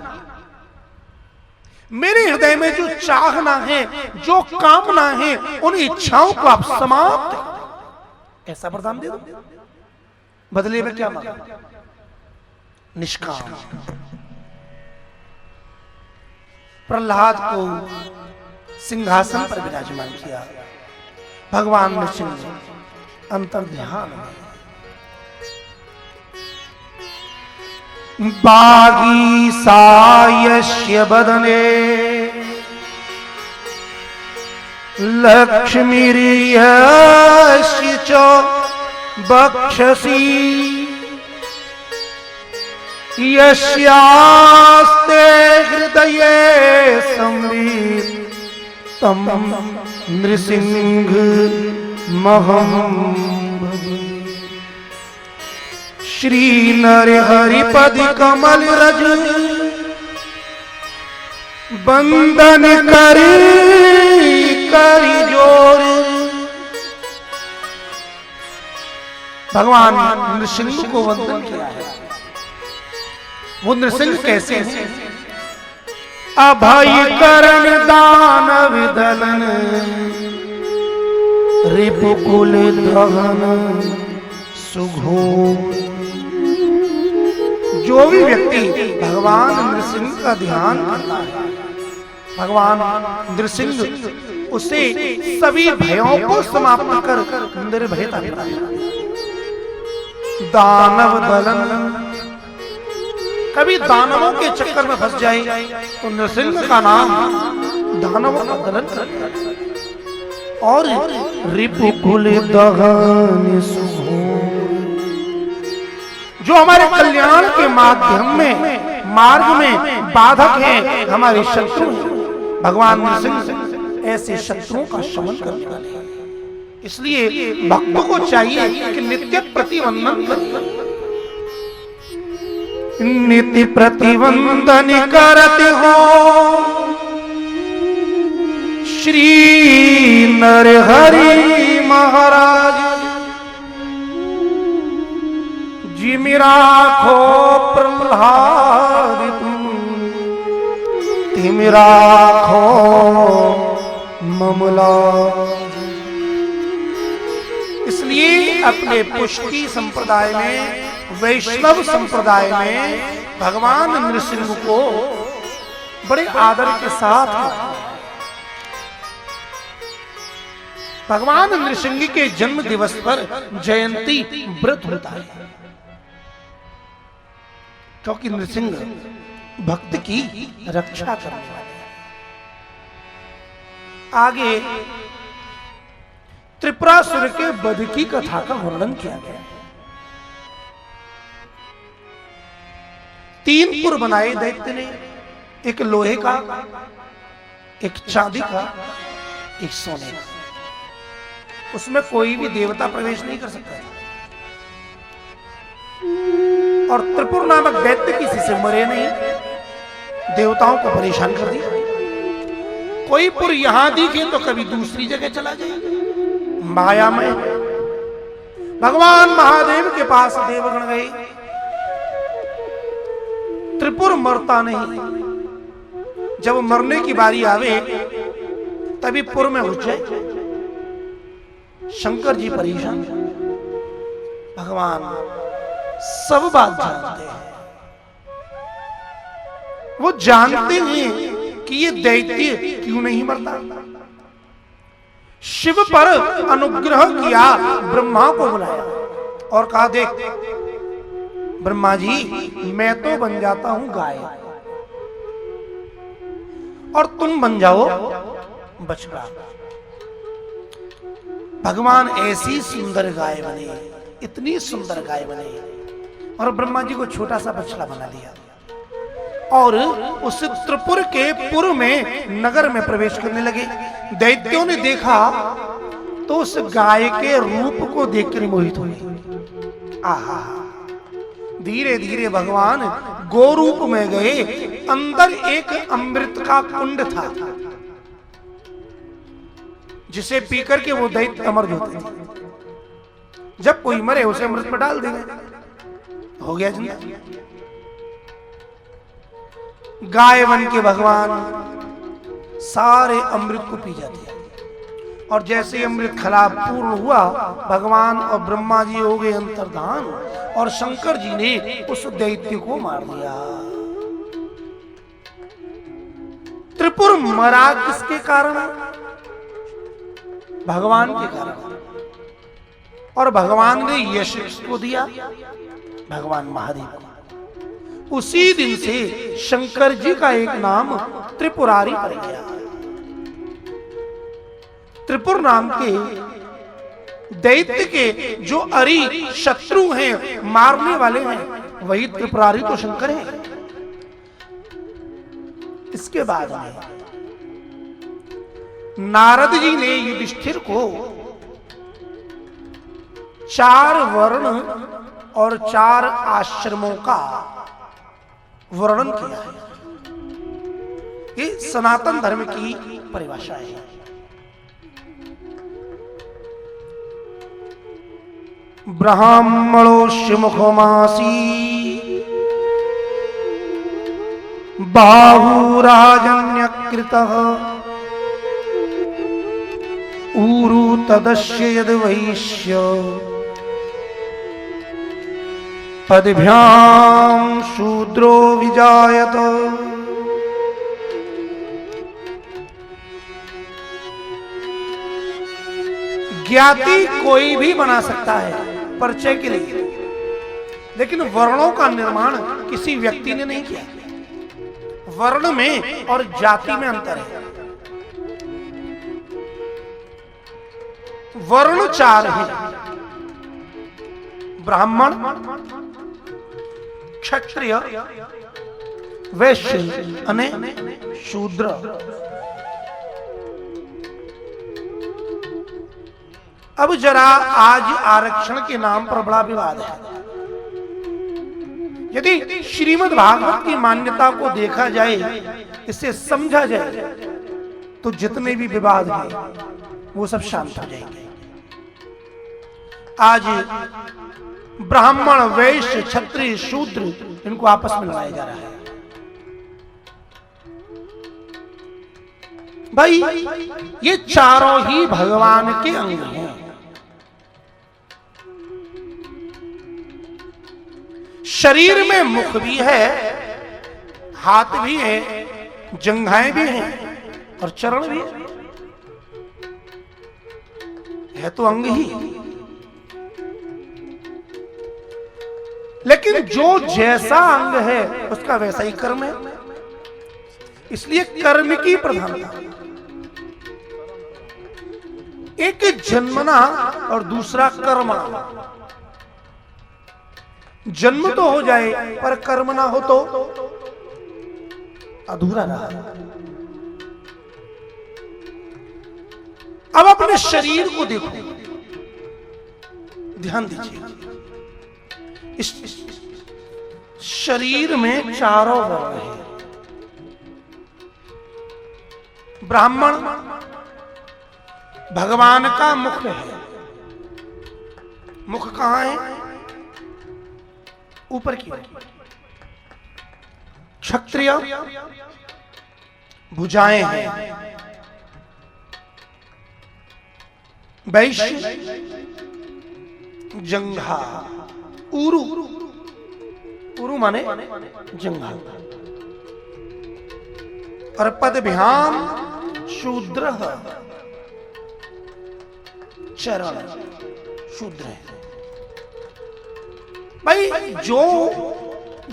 मेरे हृदय में जो चाहना है, जो कामना है, उन इच्छाओं को आप समाप्त, ऐसा वरदान दे दो। बदले में क्या मांगा? निष्काम। प्रहलाद को सिंहासन पर विराजमान किया। भगवान नृसिंह अंतर ध्यान में बागी सायस्य बदने लक्ष्मीर्यस्य च बक्षसि यस्यास्ते हृदये संवित् तम नृसिंह महं श्री नर हरिपद कमल रज बंदन करी करी जोर। भगवान नृसिंह को वंदन किया है। वो नृसिंह कैसे हैं? अभय करण दानव दलन रिपुकुल दहन सुघोर। जो भी व्यक्ति भगवान नृसिंह का ध्यान करता है, भगवान नृसिंह उसे सभी भयों को समाप्त कर निर्भयता देता है। दानव दलन, कभी दानवों के चक्कर में फंस जाए तो नृसिंह का नाम दानवों का दलन करता है। और रिपुकुल दहन सुघोर, जो हमारे कल्याण के माध्यम में, मार्ग में बाधक हैं, हमारे शत्रु, भगवान नृसिंह ऐसे शत्रुओं का शमन करने वाले हैं। इसलिए भक्तों को चाहिए कि नित्य प्रतिवंदन करें। नित्य प्रतिवंदन करते हो श्री नरहरि महाराज जी मेरा खो प्रहलादित तिमिरा खो ममला। इसलिए अपने पुष्टि संप्रदाय में, वैष्णव संप्रदाय में भगवान नृसिंह को बड़े आदर के साथ भगवान नृसिंह के जन्म दिवस पर जयंती व्रत होता है, क्योंकि नृसिंह भक्त की रक्षा करने वाले। आगे त्रिपुरासुर के वध की कथा का वर्णन किया गया। 3 पुर बनाए दैत्य ने, एक लोहे का, एक चांदी का, एक सोने का। उसमें कोई भी देवता प्रवेश नहीं कर सकता था। और त्रिपुर नामक दैत्य किसी से मरे नहीं, देवताओं को परेशान कर दिया। कोई पुर यहां दिखे तो कभी दूसरी जगह चला जाए। माया में भगवान महादेव के पास देवगण गए, त्रिपुर मरता नहीं। जब मरने की बारी आवे तभी पुर में घुस जाए। शंकर जी परेशान। भगवान सब बात जानते हैं। वो जानते हैं कि ये दैत्य क्यों नहीं मरता। शिव पर अनुग्रह किया, ब्रह्मा को बुलाया और कहा, देख ब्रह्मा जी, मैं तो बन जाता हूं गाय और तुम बन जाओ बछड़ा। भगवान ऐसी सुंदर गाय बने, इतनी सुंदर गाय बने, और ब्रह्मा जी को छोटा सा बछड़ा बना दिया और उस त्रिपुर के पुर में, नगर में प्रवेश करने लगे। दैत्यों ने देखा तो उस गाय के रूप को देखकर मोहित हुए। आहा, धीरे धीरे भगवान गो रूप में गए। अंदर एक अमृत का कुंड था, जिसे पीकर के वो दैत्य अमर होते थे। जब कोई मरे उसे अमृत में डाल देंगे, हो गया जिंदा। गाय बन के भगवान सारे अमृत को पी जाते हैं। और जैसे अमृत खलाब पूर्ण हुआ, भगवान और ब्रह्मा जी हो गए अंतर्धान, और शंकर जी ने उस दैत्य को मार दिया। त्रिपुर मरा किसके कारण? भगवान के कारण। और भगवान ने यश किसको दिया? भगवान महादेव को। उसी दिन से शंकर जी का एक नाम त्रिपुरारी पड़ गया। त्रिपुर नाम के दैत्य के जो अरि शत्रु हैं, मारने वाले हैं, वही त्रिपुरारी तो शंकर है। इसके बाद में नारद जी ने युधिष्ठिर को 4 वर्ण और 4 आश्रमों का वर्णन किया है। ये सनातन धर्म की परिभाषा है। ब्राह्मणोस्य मुखमासी बाहुराजन्यकृतः ऊरु तदस्य यद वैश्य पदभ्याम शूद्रो विजायत। ज्ञाति कोई भी बना सकता है परिचय के लिए, लेकिन वर्णों का निर्माण किसी व्यक्ति ने नहीं किया। वर्ण में और जाति में अंतर है। वर्ण 4 हैं, ब्राह्मण, क्षत्रिय, वैश्य अने शूद्र। अब जरा आज आरक्षण के नाम पर बड़ा विवाद है। यदि श्रीमद् भागवत की मान्यता को देखा जाए, इसे समझा जाए, तो जितने भी विवाद हैं वो सब शांत हो जाएंगे। आज ब्राह्मण, वैश्य, क्षत्रिय, शूद्र इनको आपस में लड़ाया जा रहा है। भाई ये चारों ही भगवान के अंग हैं। शरीर में मुख भी है, हाथ भी है, जंघाएं भी हैं और चरण भी है तो अंग ही। लेकिन जो जैसा अंग है उसका वैसा ही कर्म है, इसलिए कर्म की प्रधानता। एक जन्मना और दूसरा कर्मणा। जन्म तो हो जाए पर कर्म ना हो तो अधूरा रहा। अब अपने शरीर को देखो, ध्यान दीजिए। इस शरीर में चारों वर्ग हैं। ब्राह्मण भगवान का मुख है। मुख कहां है? ऊपर की ओर। क्षत्रिय भुजाएं हैं। वैश्य जंघा। उरु, उरु माने जंघा। और पदभ्याम शूद्र, चरण शूद्र है। भाई जो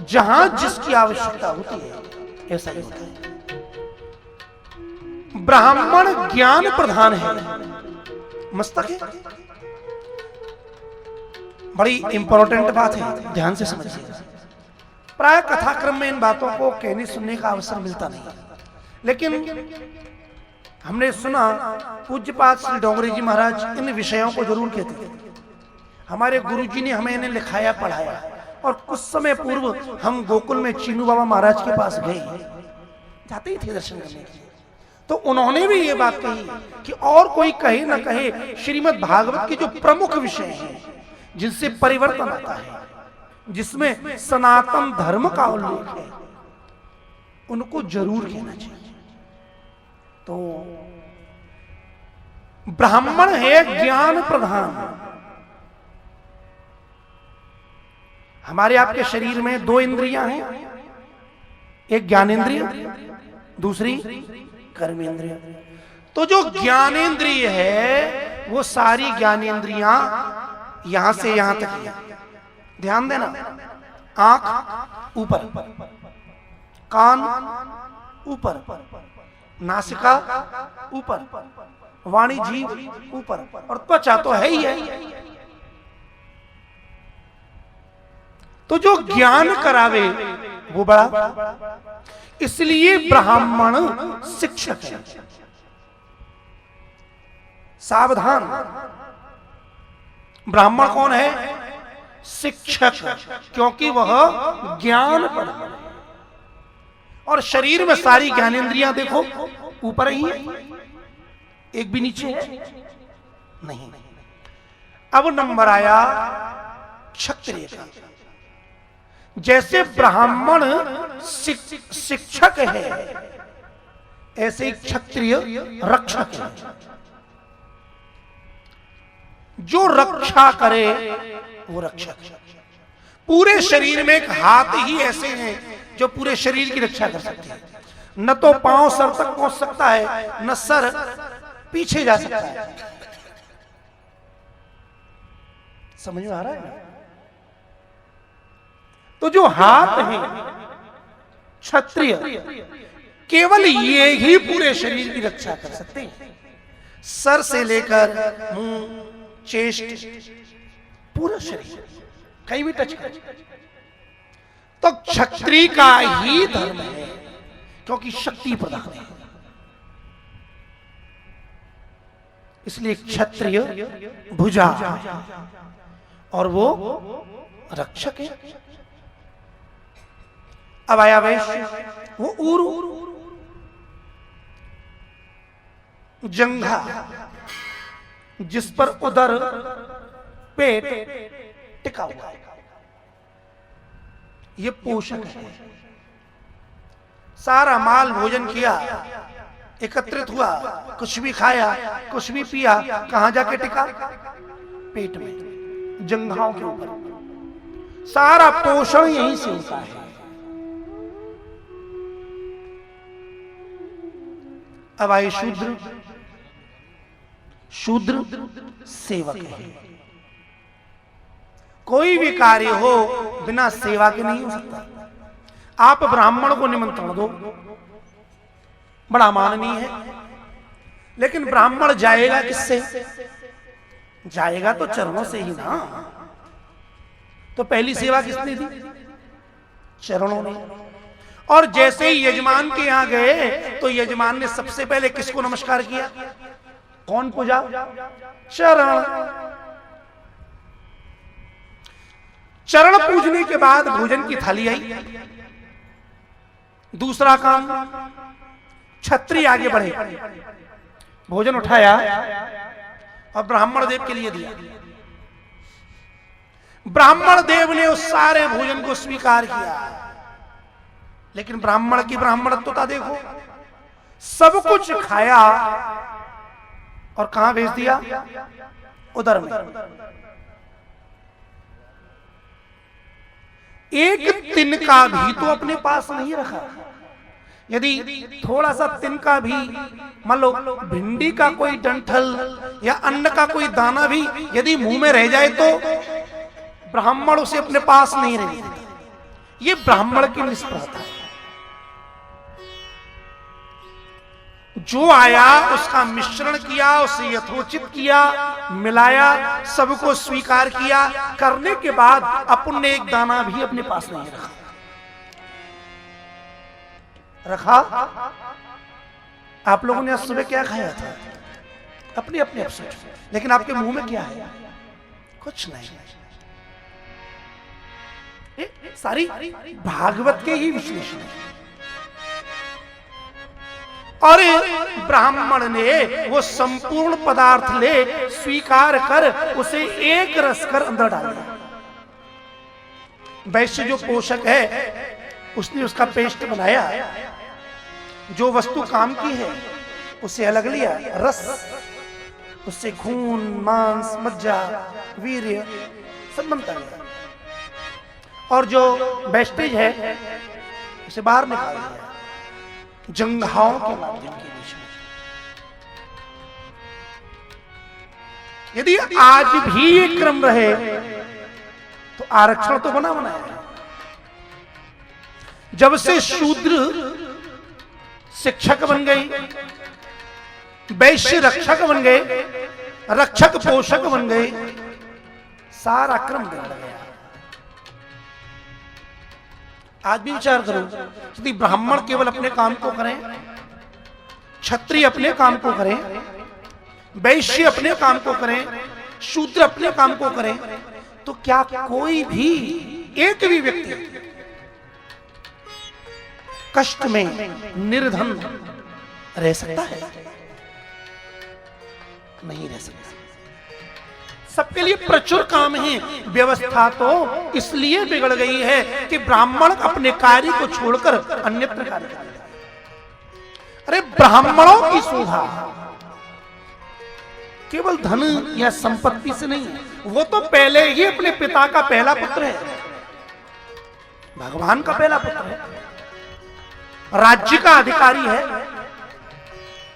जहां जिसकी आवश्यकता होती है ऐसा ही होता है। ब्राह्मण ज्ञान प्रधान है, मस्तक है। बड़ी इंपॉर्टेंट बात है, ध्यान से समझिएगा। प्राय कथाक्रम में इन बातों को कहने सुनने का अवसर मिलता नहीं, लेकिन हमने सुना पूज्यपाद श्री डोंगरे जी महाराज इन विषयों को जरूर कहते थे। हमारे गुरुजी ने हमें इन्हें लिखाया पढ़ाया। और कुछ समय पूर्व हम गोकुल में चीनू बाबा महाराज के पास गए, जाते ही थे दर्शन करने के लिए। तो उन्होंने भी ये बात कही कि और कोई कहे ना कहे, श्रीमद् भागवत के जो प्रमुख विषय हैं जिनसे परिवर्तन आता है, जिसमें सनातन धर्म का उल्लेख है, उनको जरूर कहना चाहिए। तो ब्राह्मण है ज्ञान प्रधान। हमारे आपके शरीर में दो इंद्रियां हैं, एक ज्ञानेंद्रिय, दूसरी कर्मेंद्रिय। तो जो ज्ञानेंद्रिय है वो सारी ज्ञानेंद्रियां यहां से यहां तक है। ध्यान देना। आंख ऊपर, कान ऊपर, नासिका ऊपर, वाणी जीभ ऊपर, और त्वचा तो है ही है। तो जो ज्ञान करावे वो बड़ा, इसलिए ब्राह्मण शिक्षक है। सावधान, ब्राह्मण कौन है? शिक्षक, क्योंकि वह ज्ञान प्रधान है। और शरीर में सारी ज्ञानेंद्रियां देखो ऊपर ही है, एक भी नीचे है नहीं। अब नंबर आया क्षत्रिय का। जैसे ब्राह्मण शिक्षक है, ऐसे ही क्षत्रिय रक्षक है। जो रक्षा करे वो रक्षक। पूरे शरीर में एक हाथ ही ऐसे हैं जो पूरे शरीर की रक्षा कर सकते हैं। न तो पांव सर तक पहुंच सकता है, न सर पीछे जा सकता है। समझ में आ रहा है? तो जो हाथ है क्षत्रिय, केवल ये ही पूरे शरीर की रक्षा कर सकते हैं। सर से लेकर मुंह, चेस्ट, पूरा शरीर कहीं भी टच कर। तो क्षत्रिय का ही धर्म है, क्योंकि शक्ति प्रधान है। इसलिए क्षत्रिय भुजा और वो रक्षक है। अब आया वैश्य, वो ऊरु। जंघा जिस पर उदर पेट टिका हुआ है, ये पोषक है। सारा माल भोजन किया, एकत्रित हुआ, कुछ भी खाया, कुछ भी पिया, कहां जाके टिका? पेट में, जंघाओं के ऊपर। सारा पोषण यहीं से होता है। अब आए शूद्र। शूद्र सेवक है। कोई भी कार्य हो बिना सेवा के नहीं हो सकता। आप ब्राह्मण को निमंत्रण दो, बड़ा माननीय है, लेकिन ब्राह्मण जाएगा किससे? जाएगा तो चरणों से ही ना। तो पहली सेवा किसने दी? चरणों ने। और जैसे ही यजमान के यहां गए तो यजमान ने सबसे पहले किसको नमस्कार किया? कौन पूजा? चरण। चरण पूजने के बाद भोजन की थाली आई। दूसरा काम, छत्री आगे बढ़े, भोजन उठाया और ब्राह्मण देव के लिए दिया। ब्राह्मण देव ने उस सारे भोजन को स्वीकार किया, लेकिन ब्राह्मण की ब्राह्मणत्वता देखो, सब कुछ खाया और कहां भेज दिया? उदर में। एक तिनका भी तो अपने पास नहीं रखा। यदि थोड़ा सा तिनका भी, मान लो भिंडी का कोई डंठल या अन्न का कोई दाना भी यदि मुंह में रह जाए तो ब्राह्मण उसे अपने पास नहीं रहने देता। ये ब्राह्मण की निष्प्रभता है। जो आया उसका मिश्रण किया, उसे यथोचित किया, मिलाया, सबको स्वीकार किया। करने के बाद अपन ने एक दाना भी अपने पास नहीं रखा। आप लोगों ने आज सुबह क्या खाया था? अपने अपने अफसर, लेकिन आपके मुंह में क्या है? कुछ नहीं। सारी भागवत के ही विश्लेषण है। और ब्राह्मण ने वो संपूर्ण पदार्थ ले स्वीकार कर उसे एक रस कर अंदर डाल दिया। वैश्य जो पोषक है उसने उसका पेस्ट बनाया, जो वस्तु काम की है उसे अलग लिया, रस, उससे खून, मांस, मज्जा, वीर्य सब बनता गया, और जो वेस्टेज है उसे बाहर निकाल दिया जंघाओं के माध्यम के बीच में। यदि आज भी ये क्रम रहे तो आरक्षण तो बना है। जब से शूद्र शिक्षक बन गई, वैश्य रक्षक बन गए, रक्षक पोषक बन गए, सारा क्रम बदल गया। आज भी विचार करो, यदि ब्राह्मण केवल अपने काम को करें, क्षत्रिय अपने काम को करें, वैश्य अपने काम को करें, शूद्र अपने काम को करें, तो क्या कोई भी एक भी व्यक्ति कष्ट में निर्धन रह सकता है? नहीं रह सकता। सबके लिए प्रचुर काम है। व्यवस्था तो इसलिए बिगड़ गई है कि ब्राह्मण अपने कार्य को छोड़कर अन्यत्र कार्य करते हैं। अरे ब्राह्मणों की शोभा केवल धन या संपत्ति से नहीं है, वो तो पहले ही अपने पिता का पहला पुत्र है, भगवान का पहला पुत्र है, राज्य का अधिकारी है,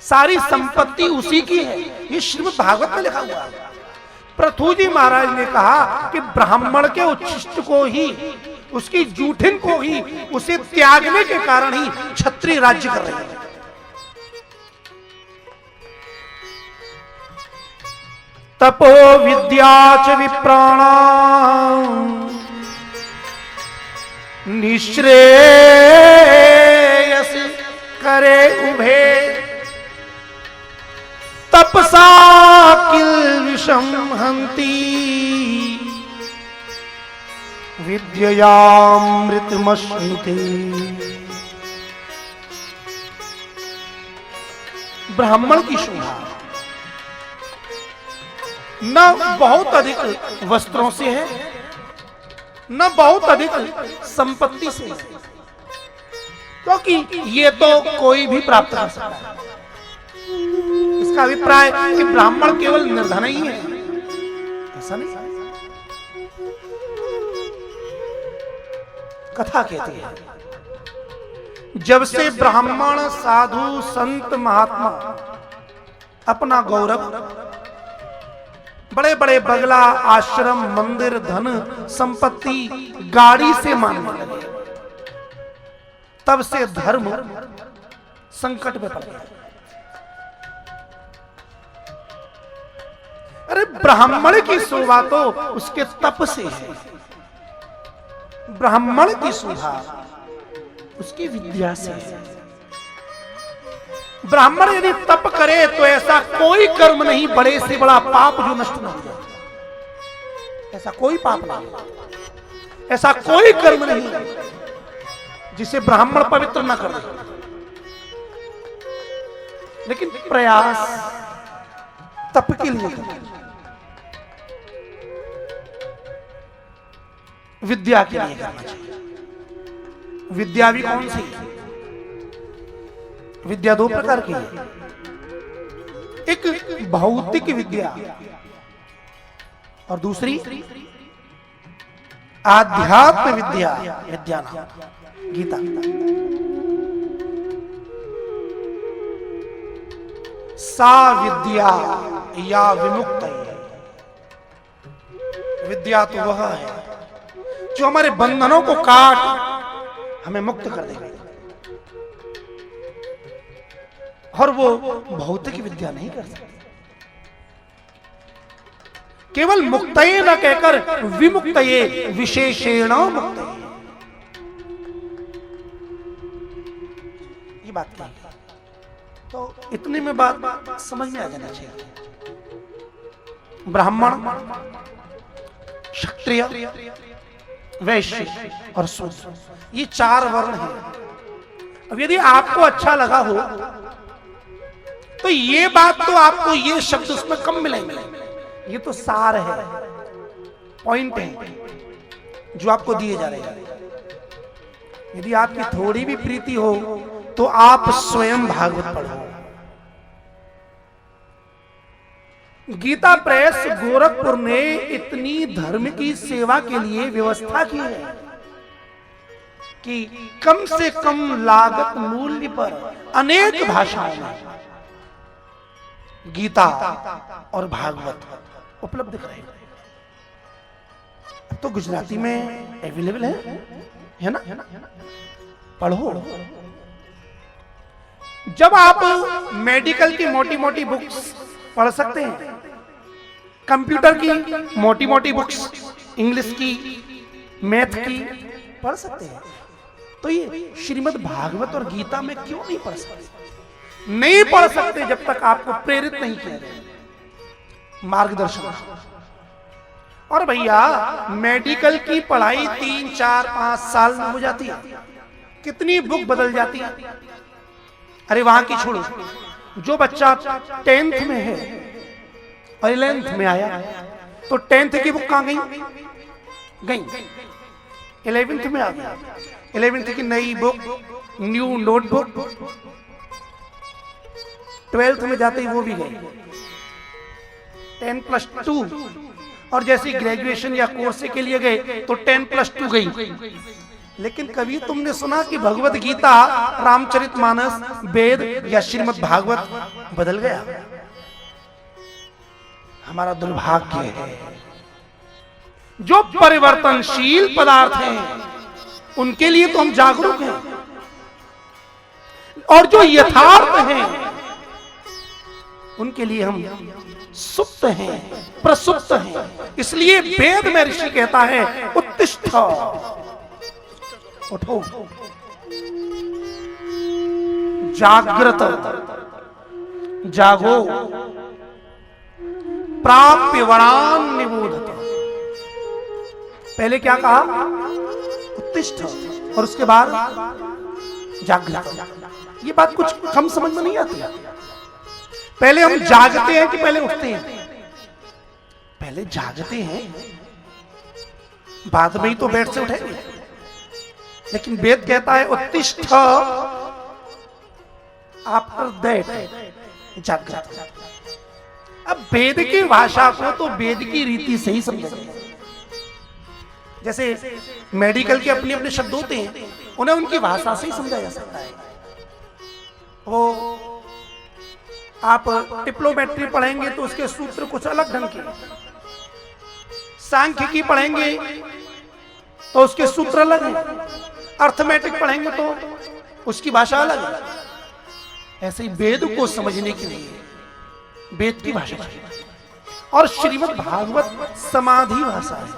सारी संपत्ति उसी की है। ये श्रीमद् भागवत में लिखा हुआ है। पृथु जी महाराज ने कहा कि ब्राह्मण के उच्छिष्ट को ही, उसकी जूठिन को ही, उसे त्यागने के कारण ही क्षत्रिय राज्य कर रहे हैं। तपो विद्या च विप्राणां निःश्रेयस करे उभे तपसा किल विषम हंति विद्ययामृतमश्नुते। ब्राह्मण की शोभा न बहुत अधिक वस्त्रों से है, न बहुत अधिक संपत्ति से है, क्योंकि ये तो कोई भी प्राप्त कर सकता है। इसका अभिप्राय कि ब्राह्मण केवल निर्धन ही है, ऐसा नहीं। कथा कहती है, जब से ब्राह्मण साधु संत महात्मा अपना गौरव बड़े बड़े बगला, आश्रम, मंदिर, धन संपत्ति, गाड़ी से मानने लगे, तब से धर्म संकट में पड़ गया। अरे ब्राह्मण की शोभा तो उसके तप से है, ब्राह्मण की शोभा उसकी विद्या से है। ब्राह्मण यदि तप करे तो ऐसा कोई कर्म नहीं, बड़े से बड़ा पाप जो नष्ट न हो जाए, ऐसा कोई पाप नहीं, ऐसा कोई कर्म नहीं जिसे ब्राह्मण पवित्र न कर दे। लेकिन प्रयास तप के लिए करें, विद्या के लिए करना चाहिए। विद्या भी कौन सी? विद्या दो प्रकार की है, एक भौतिक विद्या और दूसरी आध्यात्म विद्या। विद्या नाम गीता। सा विद्या या विमुक्त है। विद्या तो वह है जो हमारे बंधनों को काट हमें मुक्त कर देगा, और वो भौतिक विद्या नहीं कर सकती। केवल मुक्तये न कहकर विमुक्तये विशेषेण मुक्तये, ये बात क्या है? तो इतने में बात समझ में आ जाना चाहिए। ब्राह्मण, क्षत्रिय, वैश्य और शूद्र, ये चार वर्ण हैं। अब यदि आपको अच्छा लगा हो तो ये बात तो आपको ये शब्द उसमें कम मिलेंगे, ये तो सार है, पॉइंट है जो आपको दिए जा रहे हैं। यदि आपकी थोड़ी भी प्रीति हो तो आप स्वयं भागवत पढ़ो। गीता प्रेस गोरखपुर ने इतनी धर्म की सेवा के लिए व्यवस्था की है कि कम से कम लागत मूल्य पर अनेक भाषाओं में गीता और भागवत उपलब्ध कराए। अब तो गुजराती में अवेलेबल है ना? पढ़ो। जब आप मेडिकल की मोटी मोटी बुक्स पढ़ सकते हैं, कंप्यूटर की मोटी मोटी बुक्स, इंग्लिश की, मैथ की पढ़ सकते हैं, तो ये श्रीमद् भागवत और गीता में क्यों नहीं पढ़ सकते? नहीं पढ़ सकते जब तक आपको प्रेरित नहीं किया जाए, मार्गदर्शन। और भैया मेडिकल की पढ़ाई 3, 4, 5 साल में हो जाती है, कितनी बुक बदल जाती है। अरे वहां की छोड़ो, जो बच्चा 10th में है और 11th में आया तो 10th की बुक कहां गई? 11th में आ गया, 11th की नई बुक, न्यू नोटबुक, 12th में जाते ही वो भी गई, 10+2। और जैसे ग्रेजुएशन या कोर्स के लिए गए तो 10+2 गई। लेकिन कभी तुमने सुना कि भगवत गीता, रामचरितमानस, वेद या श्रीमद् भागवत बदल गया? हमारा दुर्भाग्य है। जो परिवर्तनशील पदार्थ हैं उनके लिए तो हम जागरूक हैं, और जो यथार्थ हैं उनके लिए हम सुप्त हैं, प्रसुप्त हैं। इसलिए वेद में ऋषि कहता है, उत्तिष्ठ, उठो, जागृत, जागो, प्राप्य वरान निबोधत। पहले क्या कहा? उत्तिष्ठ, और उसके बाद जागृत। ये बात कुछ हम समझ में नहीं आती। पहले हम जागते हैं कि पहले उठते हैं? पहले जागते हैं, बाद में ही तो बेड से उठेंगे। लेकिन वेद कहता है उत्तिष्ठ आफ्टर दैट जागृत। अब वेद की भाषा को तो वेद की रीति से ही समझा जाए। जैसे मेडिकल के अपने अपने शब्द होते हैं, उन्हें उनकी भाषा से ही समझा जा सकता है। वो आप डिप्लोमेट्री पढ़ेंगे तो उसके सूत्र कुछ अलग ढंग के, सांख्यिकी पढ़ेंगे तो उसके सूत्र अलग हैं, अर्थमेटिक पढ़ेंगे तो उसकी भाषा अलग है। ऐसे ही वेद को समझने के लिए वेद की भाषा चाहिए। और श्रीमद् भागवत समाधि भाषा है,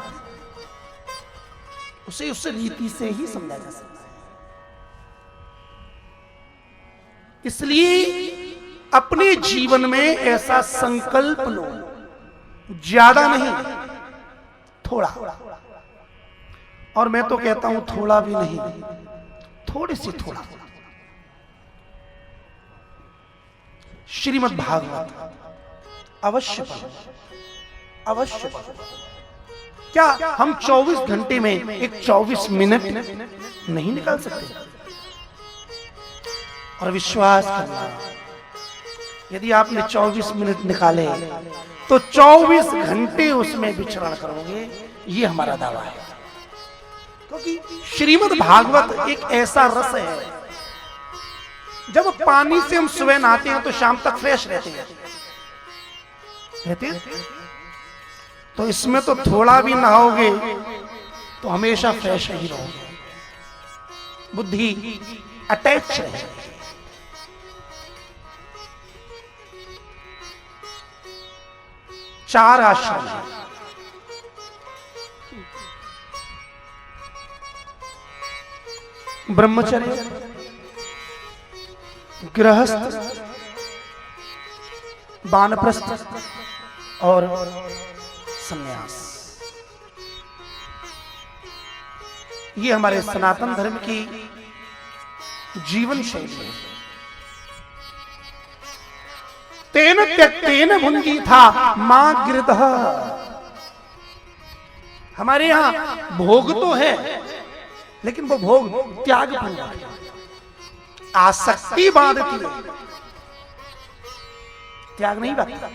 उसे उस रीति से ही समझा जा सकता है। इसलिए अपने जीवन में ऐसा संकल्प लो, ज्यादा नहीं, थोड़ा। और मैं तो कहता हूं थोड़ा भी नहीं, थोड़े से थोड़ा। श्रीमद् भागवत अवश्य पढ़ो, अवश्य पढ़ो। क्या हम 24 घंटे में एक 24 मिनट नहीं निकाल सकते? और विश्वास करना, यदि आपने 24 मिनट निकाले तो 24 घंटे उसमें विचरण करोगे, ये हमारा दावा है। क्योंकि श्रीमद् भागवत एक ऐसा रस है, जब पानी से हम सुबह नहाते हैं तो शाम तक फ्रेश रहते हैं। तो इसमें तो थोड़ा भी नहाओगे तो हमेशा फ्रेश ही रहोगे, बुद्धि अटैच है। चार आश्रम हैं, ब्रह्मचर्य, गृहस्थ, वानप्रस्थ और संन्यास। ये हमारे सनातन धर्म की जीवन शैली है। तेन त्यक्तेन भुंजी था मां गिरधः। हमारे यहां भोग तो है, लेकिन वो भोग त्याग पूर्वक, आसक्ति बांधती है, त्याग नहीं बांधता।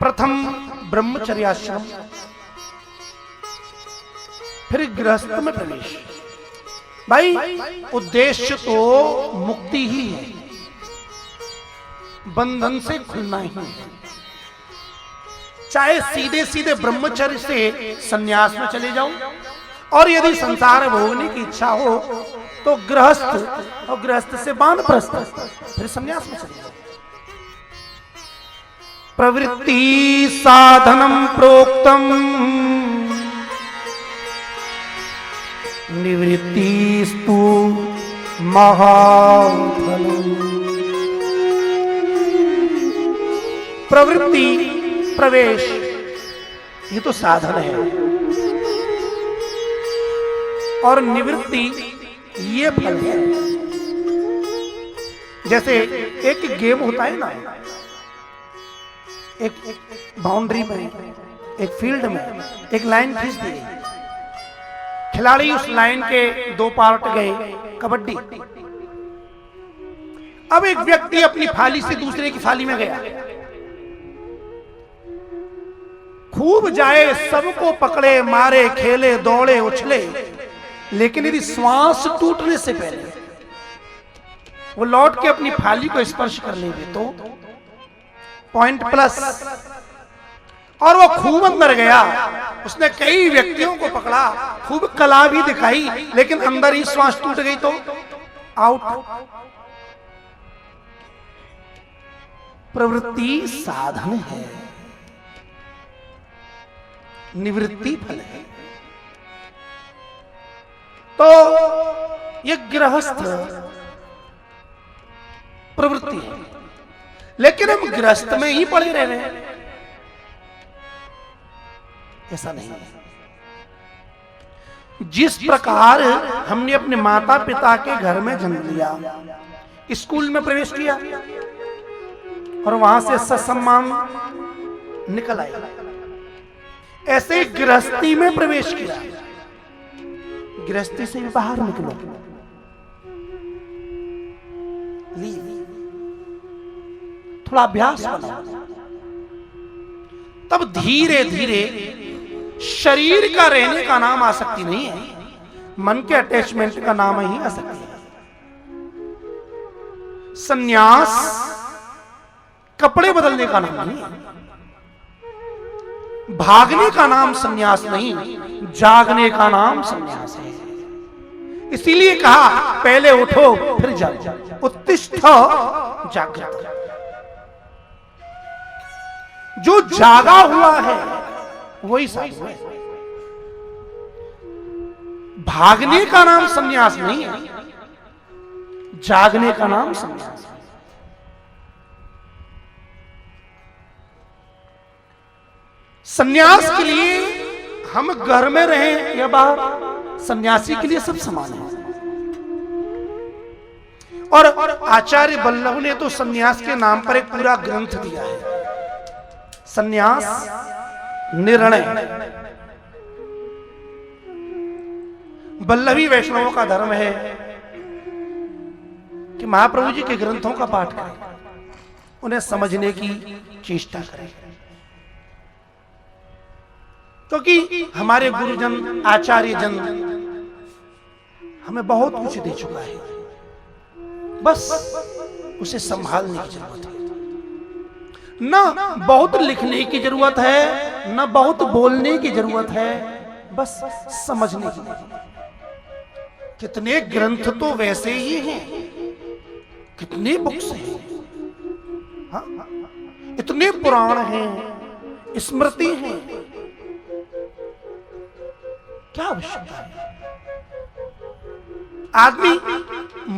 प्रथम ब्रह्मचर्याश्रम, फिर गृहस्थ में प्रवेश। भाई उद्देश्य तो मुक्ति ही है, बंधन से खुलना ही है। चाहे सीधे सीधे ब्रह्मचर्य से संन्यास में चले जाओ, और यदि संसार भोगने की इच्छा हो तो गृहस्थ, और गृहस्थ से वानप्रस्थ, फिर संन्यास में चले जाओ। प्रवृत्ति साधनम प्रोक्तम निवृत्तिस्तु महाफलम्। प्रवृत्ति, प्रवेश, ये तो साधन है, और निवृत्ति ये फल है। जैसे एक गेम होता है ना, एक बाउंड्री में, एक फील्ड में एक लाइन खींच दी गई, खिलाड़ी उस लाइन के दो पार्ट गए, कबड्डी। अब एक व्यक्ति अपनी फाली से दूसरे की फाली में गया, खूब जाए, सबको पकड़े, मारे, खेले, दौड़े, उछले, लेकिन यदि श्वास टूटने से पहले वो लौट के अपनी फाली को स्पर्श कर लेंगे तो पॉइंट प्लस। और वो खूब अंदर गया, उसने कई व्यक्तियों को पकड़ा, खूब कला भी दिखाई, लेकिन अंदर ही श्वास टूट गई तो आउट। प्रवृत्ति साधन है, निवृत्ति फल है। तो ये गृहस्थ प्रवृत्ति है, लेकिन हम गृहस्थ में ही पड़े रह रहे हैं, ऐसा नहीं है। जिस प्रकार हमने अपने माता पिता के घर में जन्म लिया, स्कूल में प्रवेश किया और वहां से ससम्मान निकल आए, ऐसे गृहस्थी में प्रवेश किया, गृहस्थी से भी बाहर निकलो, थोड़ा अभ्यास बनाओ, तब धीरे धीरे शरीर का रहने का नाम आसक्ति नहीं है, मन के अटैचमेंट का नाम ही आसक्ति है। संन्यास कपड़े बदलने का नाम नहीं है, भागने का नाम संन्यास नहीं, जागने का नाम संन्यास है। इसीलिए कहा पहले उठो फिर जागो, उत्तिष्ठ जागृत। जो जागा हुआ है वही साधु है। भागने का नाम संन्यास नहीं है, जागने का नाम संन्यास है। संन्यास के लिए हम घर में रहें या बाहर, सन्यासी के लिए सब समान है। और आचार्य वल्लभ ने तो सन्यास के नाम पर एक पूरा ग्रंथ दिया है, सन्यास निर्णय। वल्लभी वैष्णवों का धर्म है कि महाप्रभु जी के ग्रंथों का पाठ करें, उन्हें समझने की चेष्टा करें, क्योंकि हमारे गुरुजन आचार्य जन हमें बहुत कुछ दे चुका है, बस उसे संभालने की जरूरत है। ना बहुत लिखने की जरूरत है, ना बहुत बोलने की जरूरत है, बस समझने की जरूरत है। कितने ग्रंथ तो वैसे ही हैं, कितने बुक्स हैं, हाँ? इतने पुराण हैं, स्मृति हैं, क्या आवश्यकता है? आदमी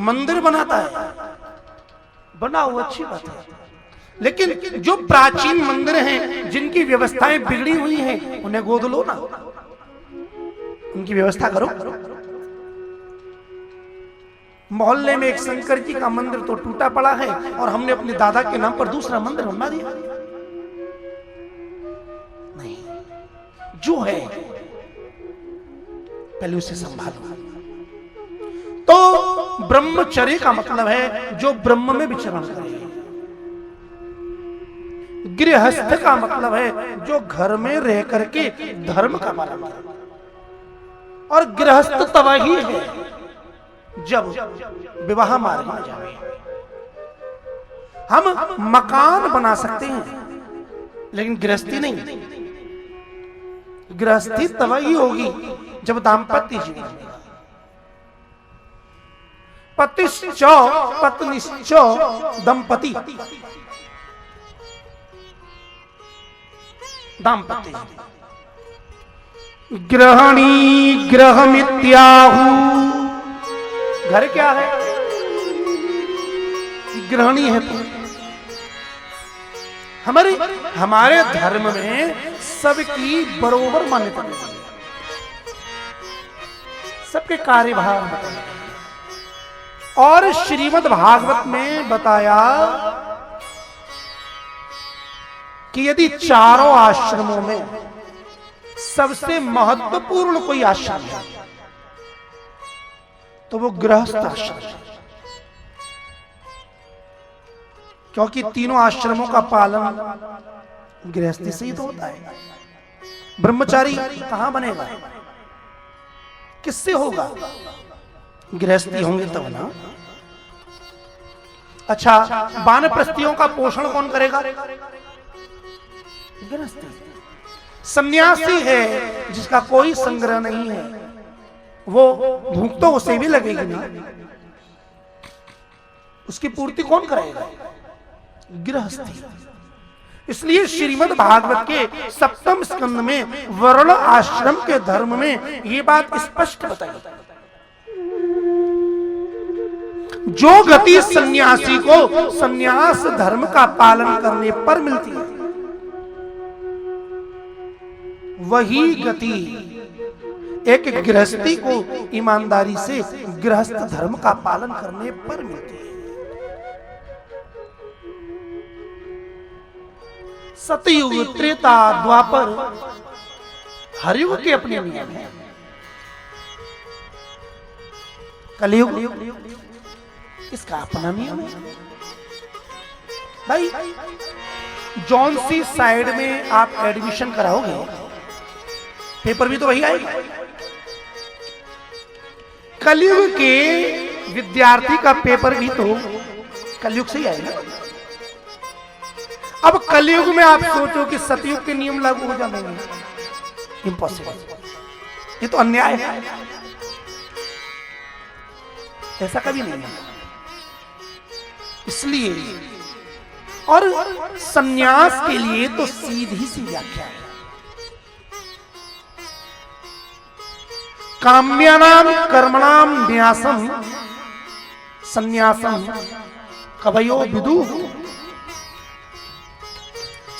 मंदिर बनाता है, बनाओ अच्छी बात है, लेकिन जो प्राचीन मंदिर हैं, जिनकी व्यवस्थाएं बिगड़ी हुई हैं, उन्हें गोद लो ना, उनकी व्यवस्था करो। मोहल्ले में एक शंकर जी का मंदिर तो टूटा पड़ा है और हमने अपने दादा के नाम पर दूसरा मंदिर बनवा दिया। नहीं, जो है पहले उसे संभालो। तो ब्रह्मचर्य का मतलब है जो ब्रह्म में विचरण करे। गृहस्थ का मतलब है जो घर में रह करके धर्म का पालन करे। और गृहस्थ तब ही है जब विवाह मार्ग में जाए। हम मकान बना सकते हैं लेकिन गृहस्थी नहीं। गृहस्थी तब ही होगी जब दाम्पत्य जीवन होगा। पतिश्च पत्निश्च दंपति, दाम्पत्य। गृहणी गृहमित्याहु, घर क्या है? गृहणी है। तो हमारे धर्म में सबकी बरोबर मान्यता है, सबके कार्यभार बताए। और श्रीमद् भागवत में बताया कि यदि चारों आश्रमों में सबसे महत्वपूर्ण कोई आश्रम है तो वो गृहस्थ आश्रम है, क्योंकि तीनों आश्रमों का पालन गृहस्थी से ही तो होता है। ब्रह्मचारी कहां बनेगा? किससे होगा? गृहस्थी होंगे तब ना। अच्छा, वानप्रस्थियों का पोषण कौन करेगा? गृहस्थी। सन्यासी है जिसका कोई संग्रह नहीं है, वो भूख तो उसे भी लगेगी ना, उसकी पूर्ति कौन करेगा? गृहस्थी। इसलिए श्रीमद् भागवत के सप्तम स्कंद में वर्ण आश्रम के धर्म में ये बात स्पष्ट बताई। जो गति सन्यासी को सन्यास धर्म का पालन करने पर मिलती है, वही गति एक गृहस्थी को ईमानदारी से गृहस्थ धर्म का पालन करने पर मिलती है। सतयुग, त्रेता, द्वापर, हरयुग के अपने नियम हैं। कलयुग इसका अपना नियम है। भाई जौन सी साइड में आप एडमिशन कराओगे, पेपर भी तो वही आएगा। कलयुग के विद्यार्थी का पेपर भी तो कलयुग से ही आएगा। अब कलयुग में आप सोचो कि सतयुग के नियम लागू हो जाएंगे, इम्पॉसिबल। ये तो अन्याय है, ऐसा कभी नहीं है। इसलिए और सन्यास के लिए तो सीधी सी व्याख्या है। काम्यानाम कर्मणाम न्यासम सन्यासम कवयो विदु।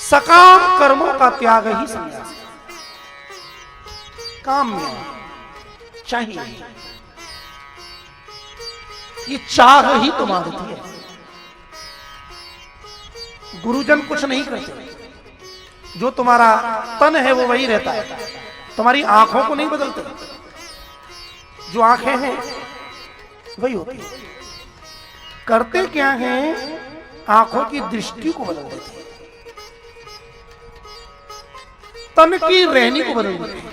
सकाम कर्मों का त्याग ही सन्यास। काम्य चाहिए, ये चाह ही तो मांगती है। गुरुजन कुछ नहीं करते, जो तुम्हारा तन है वो वही रहता है। तुम्हारी आंखों को नहीं बदलते, जो आंखें हैं वही होती है। करते क्या हैं, आंखों की दृष्टि को बदल देते हैं, तन की रहनी को बदल देते हैं।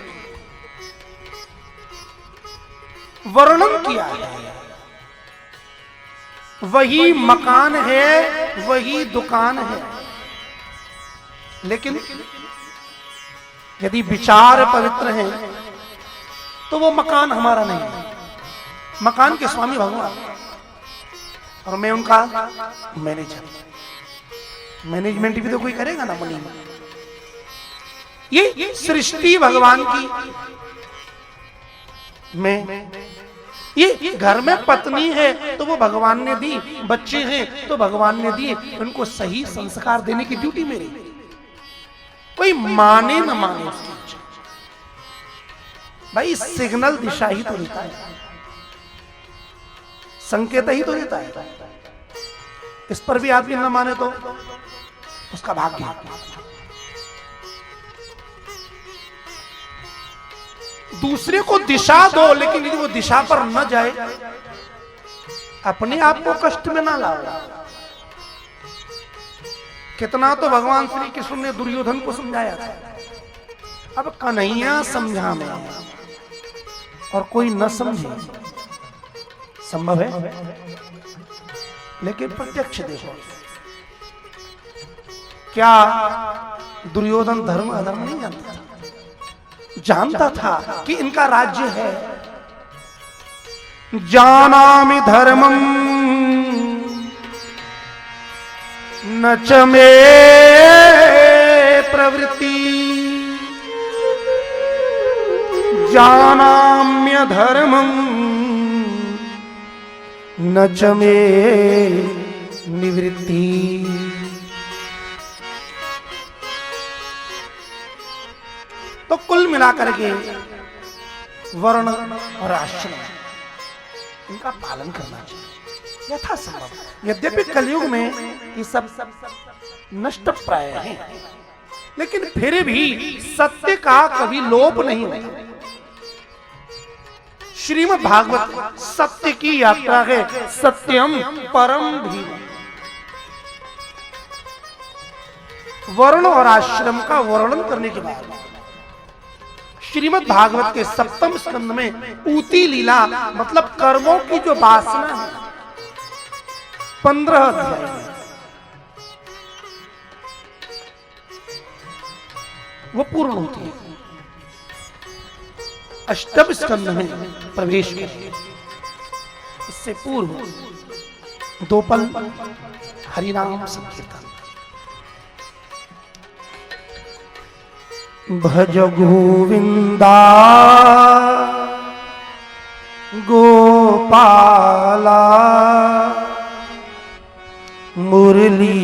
वर्णन किया है, वही मकान है, वही दुकान है, लेकिन यदि विचार पवित्र हैं तो वो मकान हमारा नहीं है, मकान के स्वामी भगवान, और मैं उनका मैनेजर। मैनेजमेंट भी तो कोई करेगा ना मनी में। ये सृष्टि भगवान की। मैं ये घर में पत्नी है तो वो भगवान ने दी, बच्चे हैं तो भगवान ने दिए, उनको सही संस्कार देने की ड्यूटी मेरी। कोई माने न माने उसकी इच्छा, भाई सिग्नल दिशा ही तो देता है, संकेत ही तो देता है। इस पर भी आदमी न माने तो उसका भाग्य है। दूसरे को दिशा दो, लेकिन यदि वो दिशा पर न जाए, अपने आप को कष्ट में ना लाओ। कितना तो भगवान श्री कृष्ण ने दुर्योधन को समझाया था। अब कन्हैया समझा में और कोई न समझे, संभव है? लेकिन प्रत्यक्ष देखो, क्या दुर्योधन धर्म अधर्म नहीं जानता था? जानता था कि इनका राज्य है। जानामि धर्मम न च मे प्रवृत्ति, जानाम्य धर्मम न च मे निवृत्ति। तो कुल मिलाकर के वर्ण और आश्रम इनका पालन करना चाहिए यथासंभव। यद्यपि कलयुग में ये सब नष्ट प्राय है, लेकिन फिर भी सत्य का कभी लोप नहीं होता। श्रीमद् भागवत सत्य की यात्रा है, सत्यम परम धीमहि। वर्ण और आश्रम का वर्णन करने के बाद श्रीमद् भागवत के 7वें स्कंद में ऊती लीला मतलब कर्मों की जो वासना है 15 अध्याय में वो पूर्ण होती है। 8वें स्कंद में प्रवेश करें। इससे पूर्व 2 पल हरिनाम संकीर्तन। भज गोविंदा गोपाला मुरली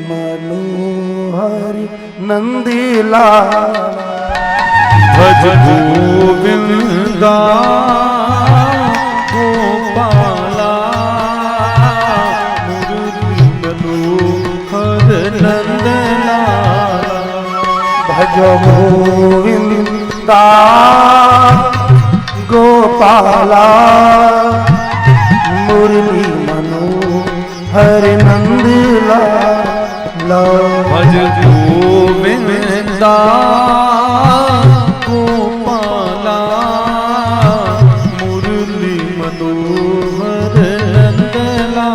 मनोहर नंदीला। भज गोविंदा गोपाला मुरली मनोहर नंदलाला भज गोविंदा गोपाला मुरली मनोहर नंदलाला भज गोविंदा गोपाला मुरली मनोहर नंदलाला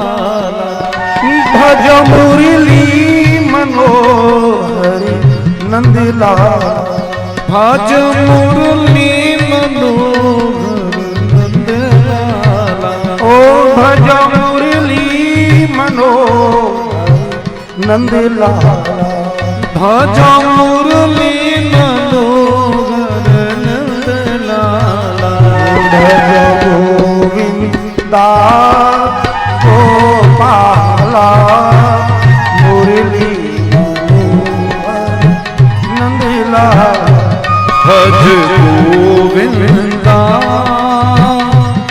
भज मुरली मनोहर नंदलाला भज मुरली मनोहर नंदलाला ओ भज मुरली मनोहर नंदलाला भज मुरली मनोहर नंदलाला भज गोविंदा गोपाला मुरली मनोहर नंदलाला भज गोविंदा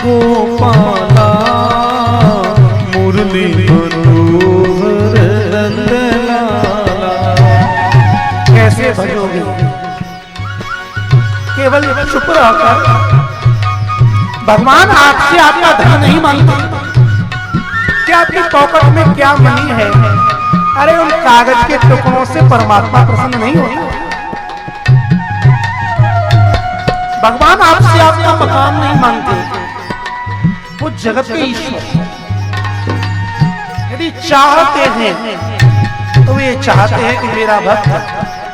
गोपाला मुरली मनोहर नंदलाला कैसे भजोगे? केवल चुप रहकर। भगवान आपसे आपका धन नहीं मांगते कि आपकी पॉकेट में क्या मनी है। अरे उन कागज के टुकड़ों से परमात्मा प्रसन्न नहीं होते। भगवान आपसे आपका मकान नहीं मांगते, वो जगत के ईश्वर यदि चाहते हैं तो वे चाहते हैं कि मेरा भक्त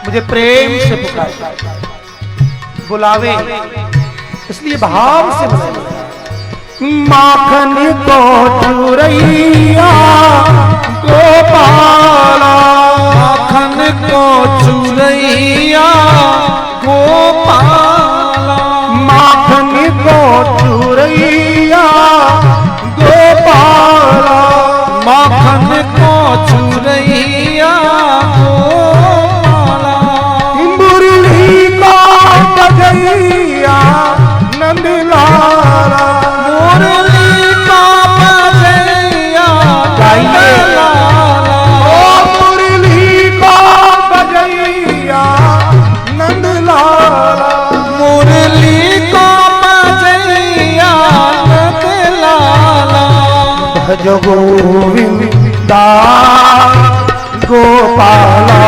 मुझे प्रेम से पुकारे, बुलावे, इसलिए भाव से बुलावे। माखन को चुरैया गोपाला, माखन को चुरैया गोपाला, माखन को चुरैया गोपाला, माखन को चुरैया गोपाला, मुरली को बजैया नंदलाला, मुरली का बजैया नंदलाला, ओ मुरली को बजैया नंदलाला, मुरली को बजैया नंदलाला, भज गोविंदा गोपाला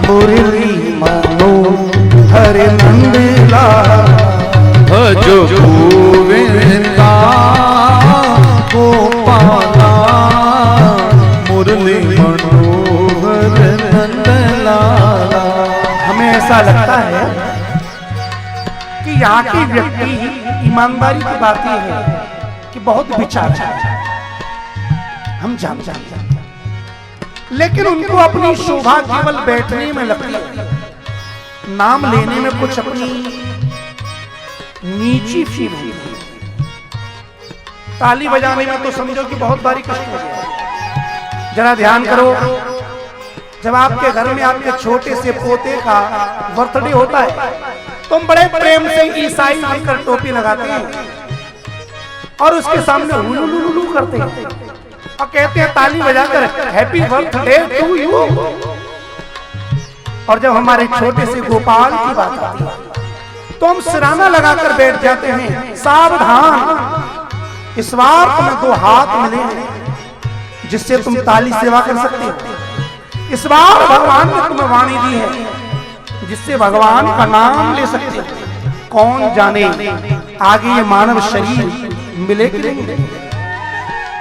मुरली मनोहर नंदलाला, भज गोविंदा गोपाला मुरली मनोहर नंदलाला। हमें ऐसा लगता है कि यहाँ की व्यक्ति ईमानदारी की बात यह है कि बहुत विचार है, हम जानते हैं, लेकिन उनको अपनी शोभा केवल बैठने में लगती है, नाम लेने में कुछ अपनी नीची फील होती है। ताली बजाने में तो समझो कि बहुत भारी कष्ट हो गया। जरा ध्यान करो, जब आपके घर में आपके छोटे से पोते का बर्थडे होता है, तुम बड़े प्रेम से ईसाई बनकर टोपी लगाते हैं और उसके सामने हुलुलुलु करते हैं और कहते हैं ताली बजाकर हैप्पी बर्थडे टू यू। और जब हमारे छोटे से गोपाल की बात आती है तो हम सिराना लगाकर बैठ जाते हैं, सावधान, इस बार तुम्हें 2 हाथ मिले जिससे तुम ताली सेवा कर सकते हो। इस बार भगवान ने तुम्हें वाणी दी है जिससे भगवान का नाम ले सकते हो। कौन जाने आगे ये मानव शरीर मिले कि नहीं।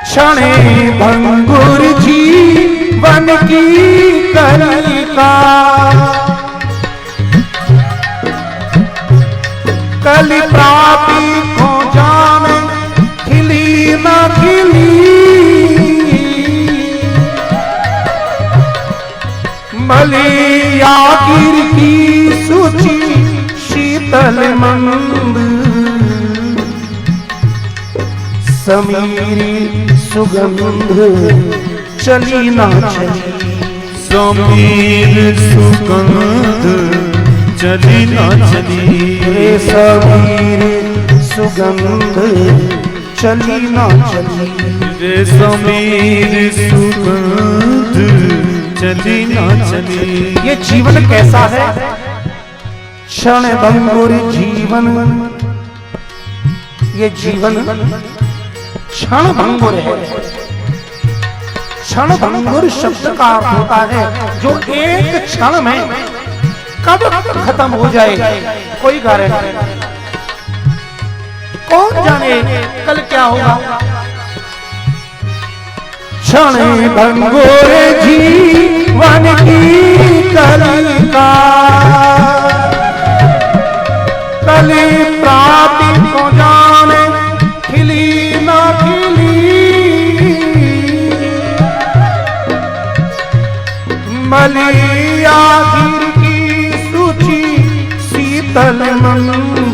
क्षणे भंगुर जीवन की कलिका, कलि प्राप्ति को जाने खिली न खिली, मलिया गिर की सूची शीतल मंद, समीरी सुगंध चली ना चली, समीर सुगंध चली ना चली रे समीर सुगंध चली ना चली रे समीर सुगंध चली ना चली। ये जीवन कैसा है? क्षण भंगुर जीवन, ये जीवन क्षण भंगुर है। क्षण भंगुर शब्द का अर्थ होता है जो एक क्षण में कब खत्म हो जाएगा, कोई गारंटी नहीं। कौन जाने कल क्या होगा। क्षण भंगुर जीवन की कलिका, कली प्राप्ति को जाने खिली ना खिली, मलिया गिर की सूची शीतल मंद,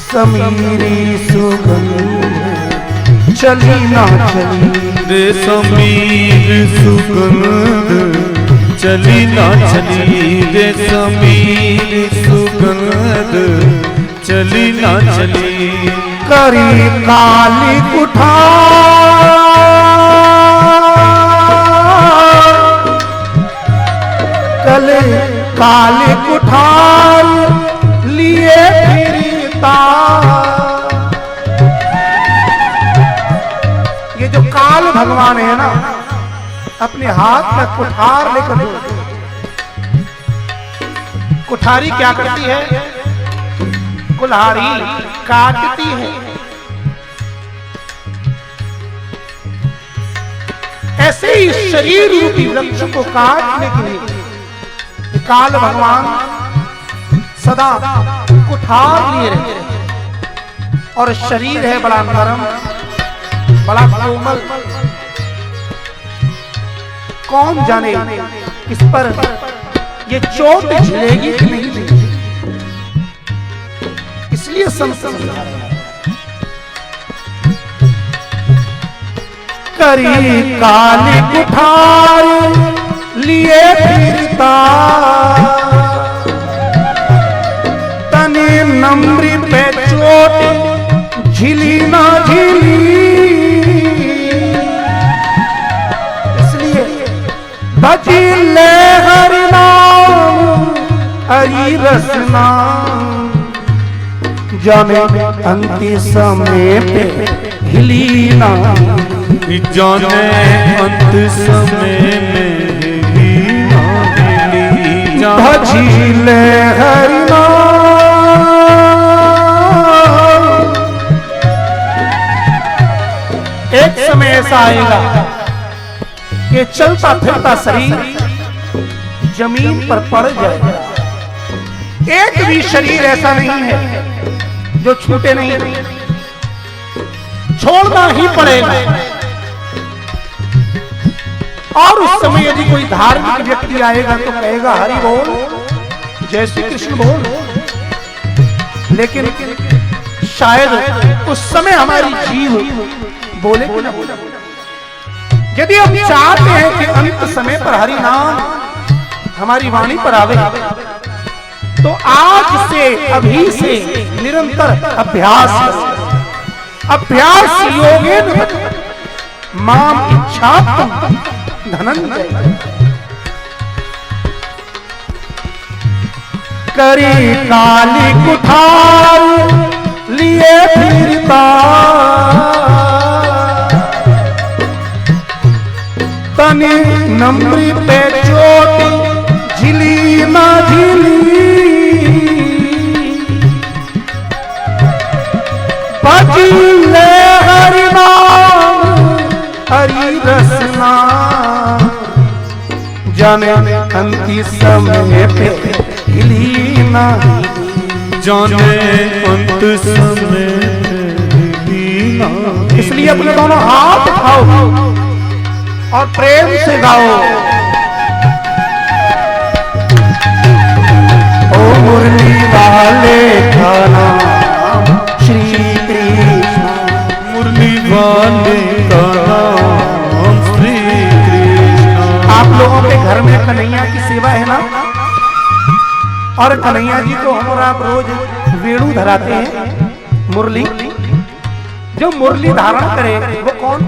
समीरी सुगंध चली ना चली रे समीर सुगंध चली ना चली रे समीर सुगंध चली ना चली। करी काली कुठार, कले काली कुठार लिए फिरता। ये जो काल भगवान है ना, अपने हाथ में कुठार लेकर कुठारी क्या करती है? कुल्हाड़ी काटती है। ऐसे ही शरीर रूपी वृक्ष को काटने के लिए काल भगवान सदा कुठार लिए रहते हैं। और शरीर है बड़ा नरम, बड़ा कोमल। कौन जाने इस पर ये चोट झेलेगी कि नहीं झेलेगी। इसलिए संत करी काली कुठार लिए फिरता, तने नम्री पे चोट झिली ना झिली। इसलिए भजी ले हरि नाम हरि रसना, जाने अंतिम समय पे हिली ना, जाने अंत समय में हिली ना हिली। भजी ले हरि नाम। एक समय ऐसा आएगा कि चलता फिरता शरीर जमीन पर पड़ जाएगा। एक भी शरीर ऐसा नहीं है जो छूटे नहीं, छोड़ना ही पड़ेगा। और उस समय यदि कोई धार्मिक व्यक्ति आएगा तो कहेगा हरि बोल, जय श्री कृष्ण बोल। लेकिन शायद उस समय हमारी जीव बोले कि ना बोले। यदि हम चाहते हैं कि अंत समय पर हरि नाम हमारी वाणी पर आवे, तो आज से अभी से निरंतर अभ्यास योगेन माम इच्छाप्तुम धनंजय। करी काली कुठार लिए फिरता, तने नम्री पे चोट झिली ना झिली। भजी ले हरि नाम हरि रसना, जाने अंतिम समय पे हिली ना, जाने अंत समय हिली ना। इसलिए अपने दोनों हाथ उठाओ और प्रेम से गाओ। ओ मुरली वाले का नाम श्री कृष्ण, मुरली वाले का नाम श्री कृष्ण। आप लोगों के घर में कन्हैया की सेवा है ना? और कन्हैया जी को हम और आप रोज वेणु धराते हैं, मुरली। जो मुरली धारण करे वो कौन?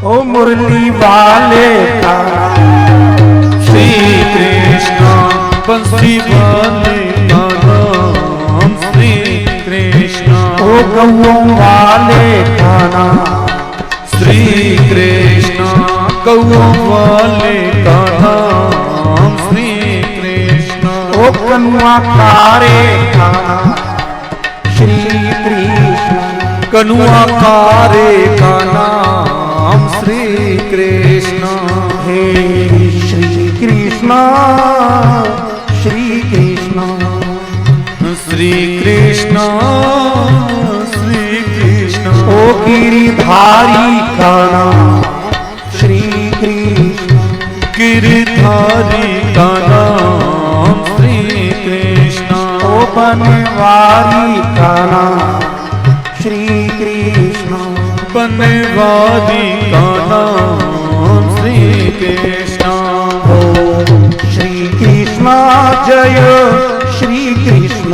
ओ मुरली वाले का श्री कृष्ण, बंसी वाले का नाम श्री कृष्ण। ओ गौओं वाले का नाम श्री कृष्ण, गौओं वाले का नाम श्री कृष्ण। ओ कनुआ कारे का नाम श्री कृष्ण। कनुआ कारे का नाम श्री कृष्ण। हे श्री कृष्ण, श्री कृष्ण, श्री कृष्ण, श्री कृष्ण। ओ गिरिधारी का नाम श्री कृष्ण। गिरिधारी का नाम श्री कृष्ण। ओ बनवारी का नाम श्री कृष्ण। बनवारी का नाम श्री कृष्ण। ओ श्री कृष्ण जय श्री कृष्ण।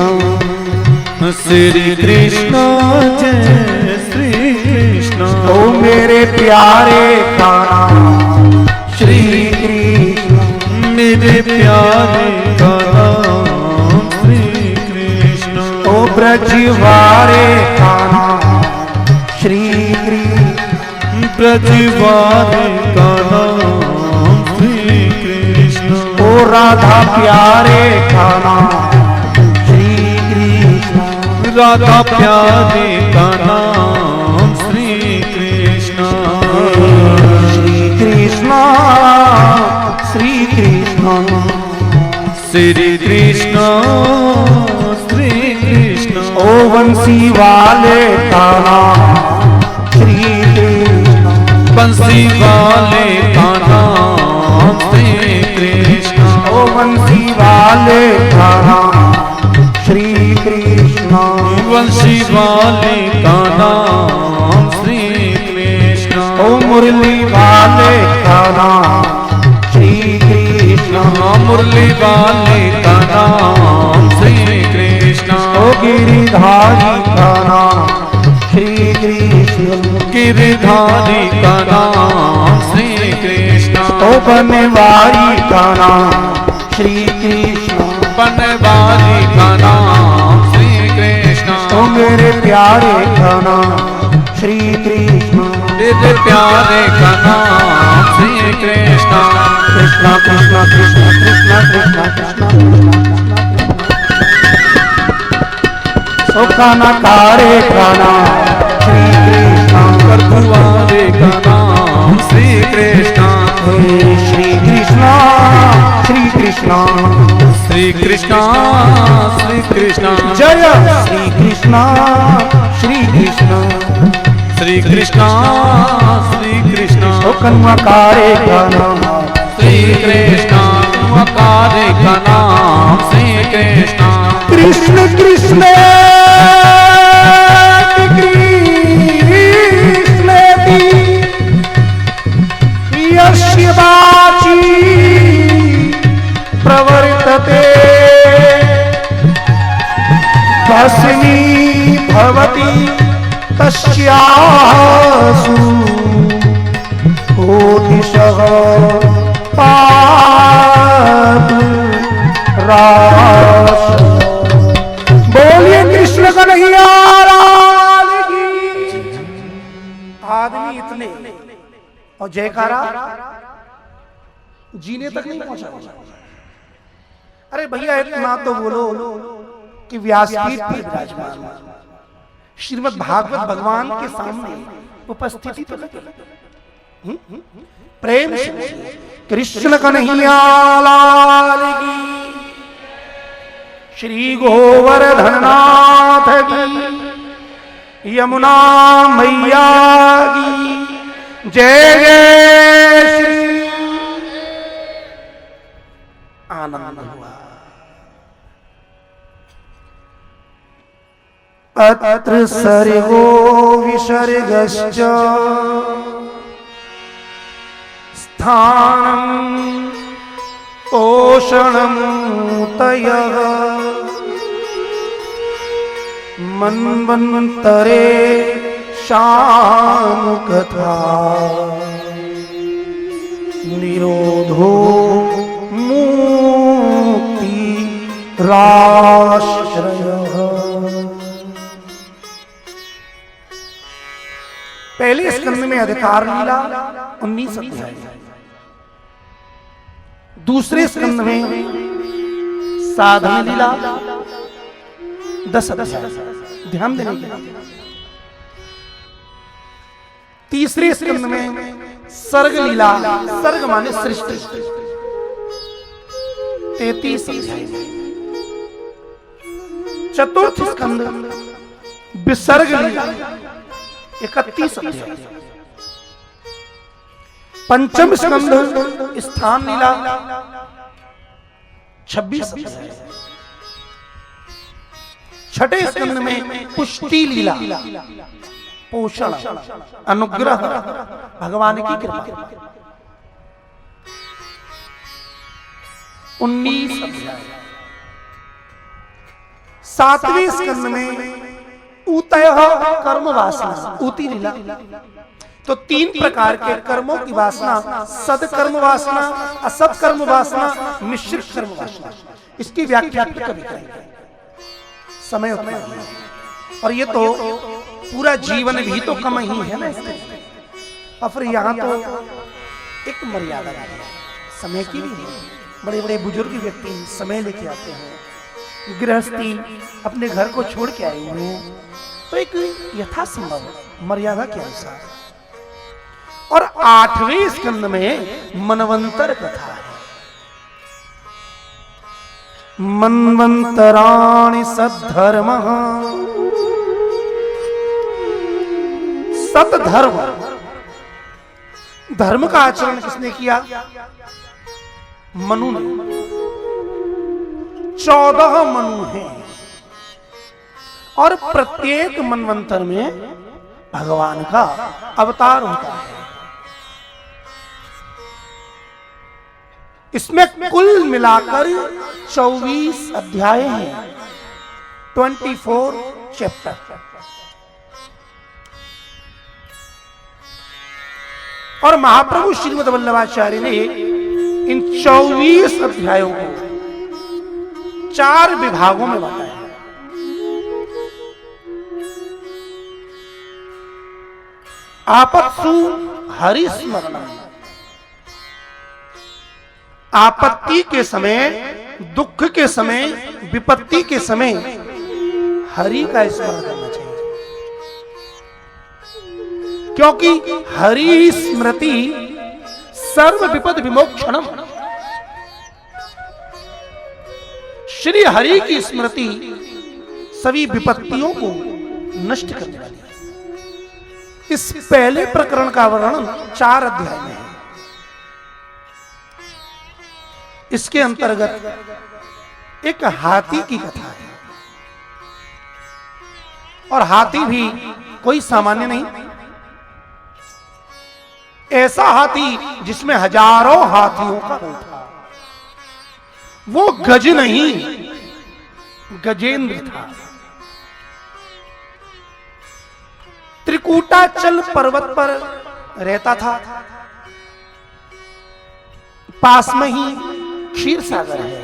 श्री कृष्ण जय श्री कृष्ण। ओ मेरे प्यारे का नाम श्री कृष्ण। मेरे प्यारे का नाम श्री कृष्ण। ओ ब्रजवारे का नाम श्री कृष्ण। ब्रजवारे का नाम श्री कृष्ण। ओ राधा प्यारे का नाम श्री कृष्ण। राधा प्यारे का नाम श्री कृष्ण। श्री कृष्ण, श्री कृष्ण, श्री कृष्ण, श्री कृष्ण। ओ बंसी वाले का नाम श्री कृष्ण। बंसी वाले का नाम श्री कृष्ण। ओ बंसी वाले का नाम श्री कृष्ण। बंसी वाले का नाम श्री कृष्ण। ओ मुरली वाले का नाम श्री कृष्ण। मुरली वाले का नाम श्री कृष्ण। ओ गिरिधारी का नाम श्री कृष्ण। गिरिधारी का नाम श्री कृष्ण। ओ बनवारी का नाम श्री कृष्ण। बनवारी का नाम श्री कृष्ण। ओ मेरे प्यारे का नाम श्री कृष्ण। तेरे प्यारे का नाम श्री कृष्ण। कृष्ण कृष्ण कृष्ण कृष्ण कृष्ण कृष्ण। ओ कानाकारे का नाम श्री कृष्ण। प्रभुवारे का नाम श्री कृष्ण। हे श्री कृष्ण, श्री कृष्ण, श्री कृष्ण, श्री कृष्ण। जय श्री कृष्ण, श्री कृष्ण, श्री कृष्ण, श्री कृष्ण। ओ कन्वाकारे का नाम श्री कृष्ण, कन्वाकारे का नाम श्री कृष्ण। कृष्ण कृष्ण यस्य वाची प्रवर्तते भस्मी भवति तस्यासु कोटिशः पातु रास। बोलिए कृष्ण कन्हैया लाल की। आदमी इतने और जयकारा जीने तक नहीं पहुंचा। अरे भैया इतना तो बोलो कि व्यासपीठ पर विराजमान श्रीमद् भागवत भगवान के सामने उपस्थिति तो लगे। प्रेम से कृष्ण कन्हैया लाल की। श्री गोवर्धन नाथ की। यमुना मैया की जय जय श्री। आनंद हुआ। अत्र सर्गो विसर्गश्च स्थानं पोषणमूतयः मन्वन्तरे शानुकथा निरोधो मुक्ति राश्रयः। पहले स्कंद में अधिकार लीला 19 अध्याय, दूसरे स्कंद में साधन लीला 10 अध्याय, ध्यान देने के लिए। तीसरे स्कंद में सर्ग लीला, सर्ग माने सृष्टि 33 अध्याय। चतुर्थ स्कंद विसर्ग लीला 31 अध्याय। पंचम स्कंद स्थान लीला 26 अध्याय। छठे स्कंद में पुष्टि लीला, पोषण, अनुग्रह, भगवान की कृपा 19 अध्याय। सातवें स्कंद में ऊतयः कर्म वासना, ऊती लीला। तो 3 प्रकार के कर्मों की वासना, सदकर्म वासना, असत्कर्म वासना, मिश्रित कर्म वासना। इसकी व्याख्या कभी करेंगे, समय उतना ही है। और ये तो पूरा जीवन भी तो कम ही है ना इसके। और फिर यहाँ तो एक मर्यादा है समय की भी है। बड़े बड़े बुजुर्ग व्यक्ति समय लेके आते हैं, गृहस्थी अपने घर को छोड़ के आए हुए हैं, तो एक यथासंभव मर्यादा के अनुसार। और 8वें स्कंद में मनवंतर कथा है। मनवंतराणि सद्धर्मः, सतधर्म, धर्म का आचरण किसने किया? मनु ने। 14 मनु हैं और प्रत्येक मनवंतर में भगवान का अवतार होता है। इसमें कुल मिलाकर 24 अध्याय हैं, 24 चैप्टर। और महाप्रभु श्रीमद् वल्लभाचार्य ने इन 24 अध्यायों को 4 विभागों में बताया। आपत्सु हरिस्मरणम, आपत्ति के समय, दुख के समय, विपत्ति के समय हरि का स्मरण करना चाहिए, क्योंकि हरि स्मृति सर्व विपद विमोक्षणम। श्री हरि की स्मृति सभी विपत्तियों को नष्ट करने वाली है। इस पहले प्रकरण का वर्णन 4 अध्याय में है। इसके अंतर्गत एक हाथी की कथा है, और हाथी भी कोई सामान्य नहीं। ऐसा हाथी जिसमें हजारों हाथियों का दल था। वो गज नहीं, गजेंद्र था। त्रिकूटाचल पर्वत पर रहता था। पास में ही क्षीर सागर है,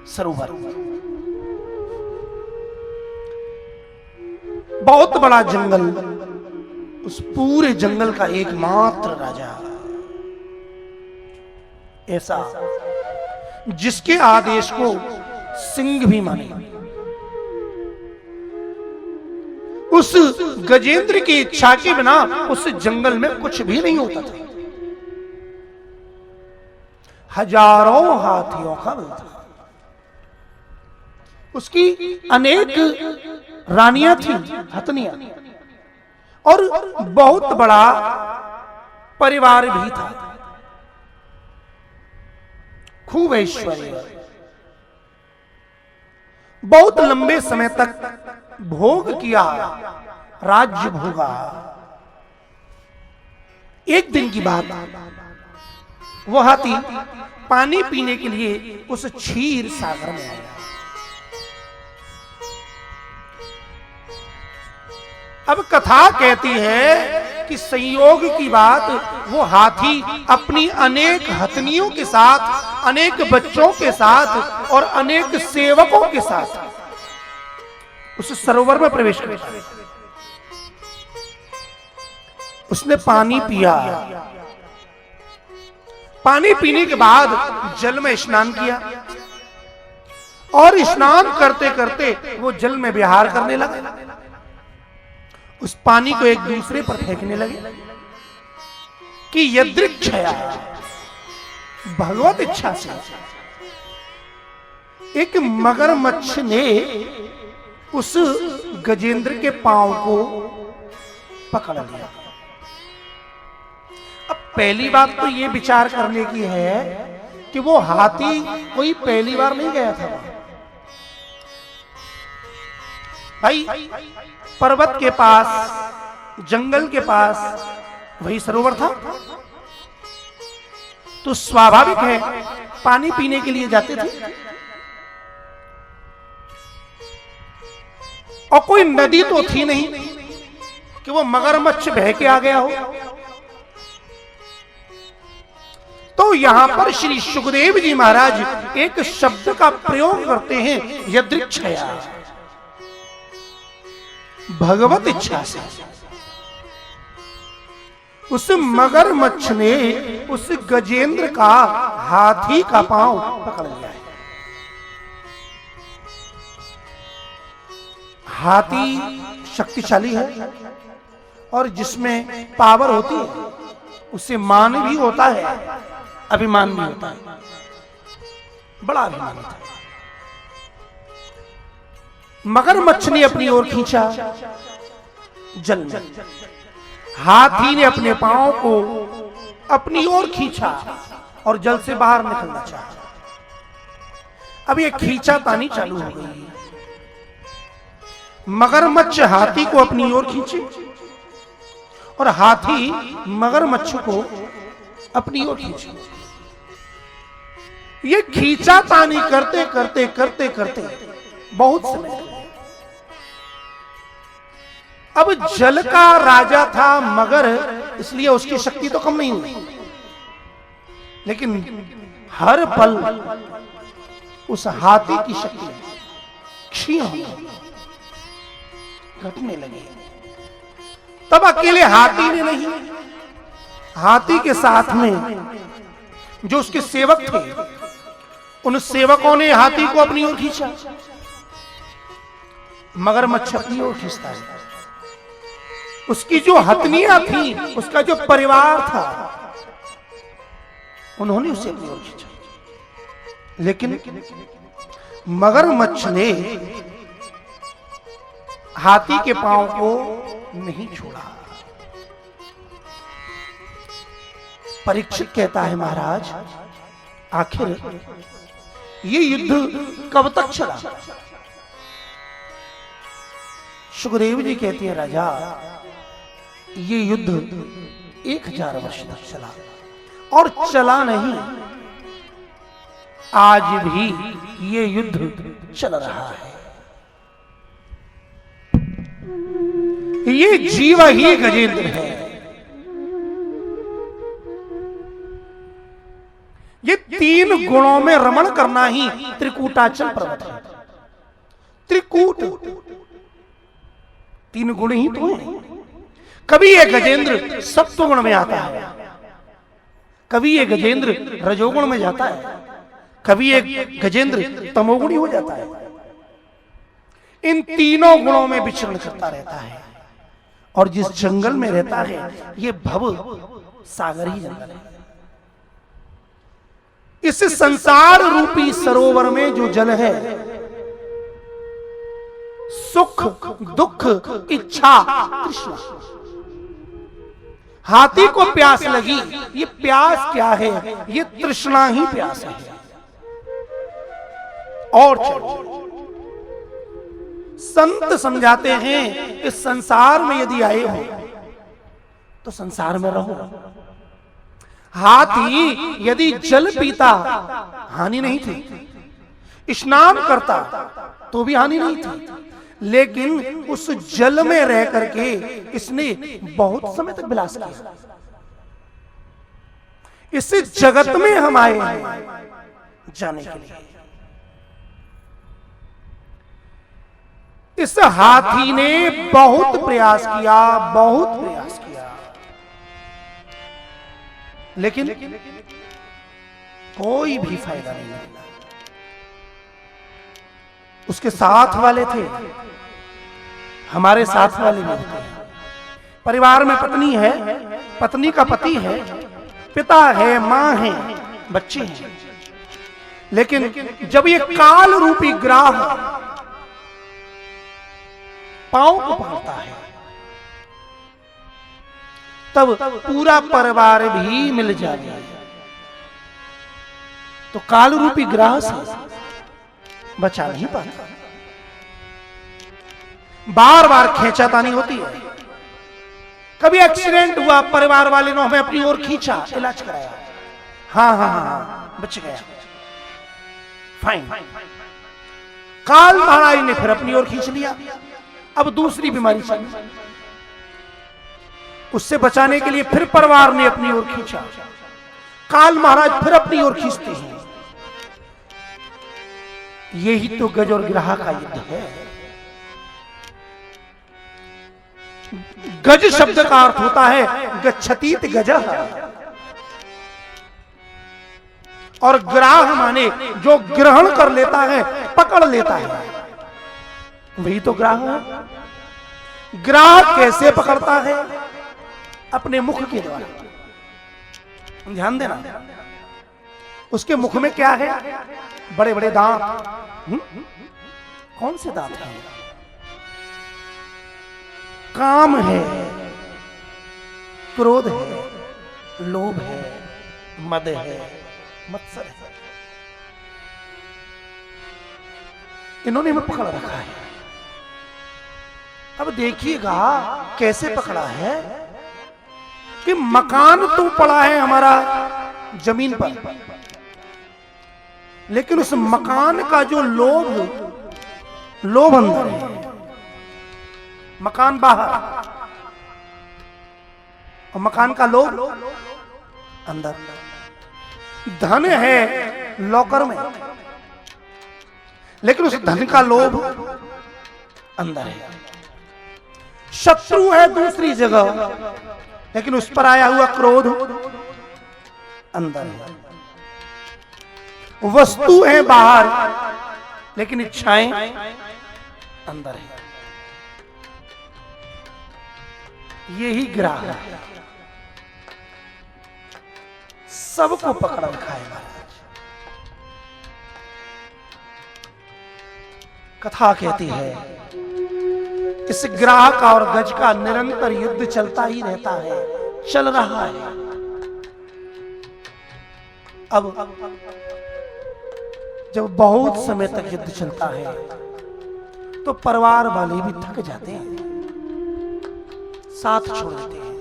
सरोवर। बहुत बड़ा जंगल, उस पूरे जंगल का एकमात्र राजा, ऐसा जिसके आदेश को सिंह भी माने। उस गजेंद्र की इच्छा के बिना उस जंगल में कुछ भी नहीं होता था। हजारों हाथियों का बल था। उसकी अनेक रानियां थी, हथनियां, और बहुत बड़ा परिवार भी था। खूब ऐश्वर्य, बहुत लंबे समय तक भोग किया, राज्य भोगा। एक दिन की बात, वो हाथी पानी पीने के लिए उस क्षीर सागर में आया। अब कथा कहती है कि संयोग की बात, वो हाथी अपनी अनेक हथनियों के साथ, अनेक बच्चों के साथ और अनेक सेवकों के साथ उस सरोवर में प्रवेश किया। उसने पानी पिया। पानी पीने के बाद जल में स्नान किया और स्नान करते करते वो जल में विहार करने लगा। उस पानी को एक दूसरे पर फेंकने लगे कि यदृच्छया, भगवत इच्छा से एक मगरमच्छ ने उस गजेंद्र के पांव को पकड़ लिया। अब पहली बात तो ये विचार करने की है कि वो हाथी कोई पहली बार नहीं गया था भाई। पर्वत के पास, जंगल के पास वही सरोवर था, तो स्वाभाविक है पानी पीने के लिए जाते थे। और कोई नदी तो थी नहीं कि वो मगरमच्छ बह के आ गया हो। तो यहां पर श्री सुखदेव जी महाराज एक शब्द का प्रयोग करते हैं, यदृच्छया, भगवत इच्छा से। उस मगरमच्छ ने उस गजेंद्र का, हाथी का पांव पकड़ लिया है। हाथी शक्तिशाली है और जिसमें पावर होती है उससे मान भी होता है, अभिमान भी होता है, बड़ा अभिमान होता है। मगरमच्छ ने अपनी ओर खींचा जल में, हाथी ने अपने पांव को अपनी ओर खींचा और जल से बाहर निकलना चाहा। अब ये खींचातानी चालू हो गई। मगरमच्छ हाथी को अपनी ओर खींचे और हाथी मगरमच्छ को अपनी ओर खींचे। ये खींचातानी करते करते करते करते बहुत समय। अब जल का राजा था मगर, इसलिए उसकी शक्ति तो कम नहीं हुई, लेकिन हर पल उस हाथी की शक्ति क्षीण घटने लगी। तब अकेले हाथी ने नहीं, हाथी के साथ में जो उसके सेवक थे, उन सेवकों ने हाथी को अपनी ओर खींचा। मगरमच्छ अपनी ओर खींचता है। उसकी जो हथनियां थी, उसका जो परिवार था, उन्होंने उसे अपनी ओर खींचा। लेकिन मगरमच्छ ने हाथी के पांव को नहीं छोड़ा। परीक्षित कहता है, महाराज आखिर ये युद्ध कब तक चला? सुखदेव जी कहती है, राजा ये युद्ध 1000 वर्ष तक चला और चला नहीं, आज भी ये युद्ध चल रहा है। ये जीव ही गजेंद्र है। ये 3 गुणों में रमण करना ही त्रिकूटाचल पर्वत है। त्रिकूट 3 गुण ही तो हैं। कभी ये गजेंद्र सत्व गुण में आता है, कभी ये गजेंद्र रजोगुण में जाता है, कभी ये गजेंद्र तमोगुणी हो जाता है। इन तीनों गुणों में विचरण करता रहता है। और जिस जंगल में रहता है, ये भव सागर ही जंगल है। इस संसार रूपी सरोवर में जो जल है, सुख दुख इच्छा तृष्णा। हाथी को प्यास लगी, ये प्यास क्या है? ये तृष्णा ही प्यास है। और चलो, संत समझाते हैं इस संसार में यदि आए हो तो संसार में रहो, हाथी यदि जल पीता हानि नहीं थी, स्नान करता तो भी हानि नहीं थी, लेकिन उस जल में रह करके इसने बहुत समय तक विलास किया। इस जगत में हम आए हैं जाने के लिए। इस हाथी ने बहुत प्रयास किया, बहुत प्रयास किया, लेकिन कोई भी फायदा नहीं मिला। उसके साथ वाले थे, हमारे साथ वाले नहीं थे। परिवार में पत्नी है, पत्नी का पति है, पिता है, मां है, बच्चे हैं, लेकिन जब ये काल रूपी ग्राह पांव को पकड़ता है, तब पूरा परिवार भी मिल जाएगा। तो काल रूपी ग्राह से बचा नहीं पाता। बार बार खींचातानी होती है। कभी एक्सीडेंट हुआ, परिवार वाले ने हमें अपनी ओर खींचा, इलाज कराया, हाँ, बच गया, फाइन। काल महाराज ने फिर अपनी ओर खींच लिया, अब दूसरी बीमारी चली, उससे बचाने के लिए फिर परिवार ने अपनी ओर खींचा। काल महाराज फिर अपनी ओर खींचते हैं। यही तो गज और ग्राह का युद्ध है। गज शब्द का अर्थ होता है गच्छतीत गजः, और ग्राह माने जो ग्रहण कर लेता है, पकड़ लेता है, वही तो ग्राह है। ग्राह कैसे पकड़ता है? अपने मुख के द्वारा। ध्यान देना, उसके मुख में क्या है? बड़े बड़े दांत। कौन से दांत हैं? काम है, क्रोध है, लोभ है, मद है, मत्सर है। इन्होंने हमें पकड़ रखा है। अब देखिएगा कैसे पकड़ा है कि मकान तो पड़ा है हमारा जमीन पर, लेकिन उस मकान का जो लोभ अंदर है। मकान बाहर और मकान का लोभ अंदर। धन है लॉकर में, लेकिन उस धन का लोभ अंदर है। शत्रु है दूसरी जगह, लेकिन उस पर आया हुआ क्रोध अंदर है। वस्तु है बाहर, लेकिन इच्छाएं अंदर है। यही ग्राह है, सबको पकड़ रखा है महाराज। कथा कहती है इस ग्राह का और गज का निरंतर युद्ध चलता ही रहता है, चल रहा है। अब जब बहुत समय तक युद्ध चलता है तो परिवार वाले भी थक जाते हैं, साथ छोड़ देते हैं।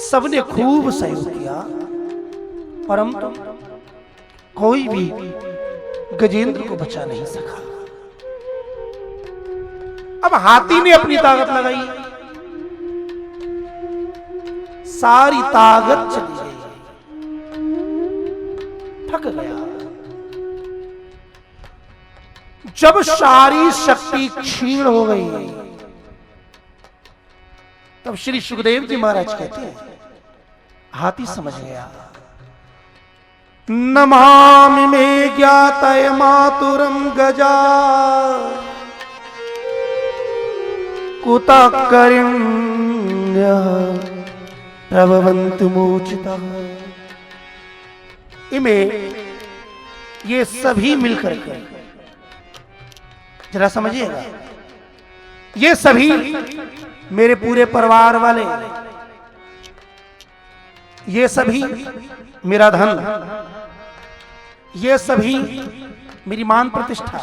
सबने खूब सहयोग किया, परंतु कोई भी गजेंद्र को बचा नहीं सका। अब हाथी ने अपनी ताकत लगाई, सारी ताकत चली गई, थक गया। जब सारी शक्ति क्षीण हो गई, तब श्री सुखदेव जी महाराज कहते हैं, हाथी समझ गया। नमामि मे ज्ञातय मातुरम गजा कुतः करिण्यः प्रभवन्तु मूर्छितः। इमें ये सभी मिलकर के, जरा समझिएगा, ये सभी मेरे पूरे परिवार वाले, ये सभी मेरा धन, ये सभी मेरी मान प्रतिष्ठा,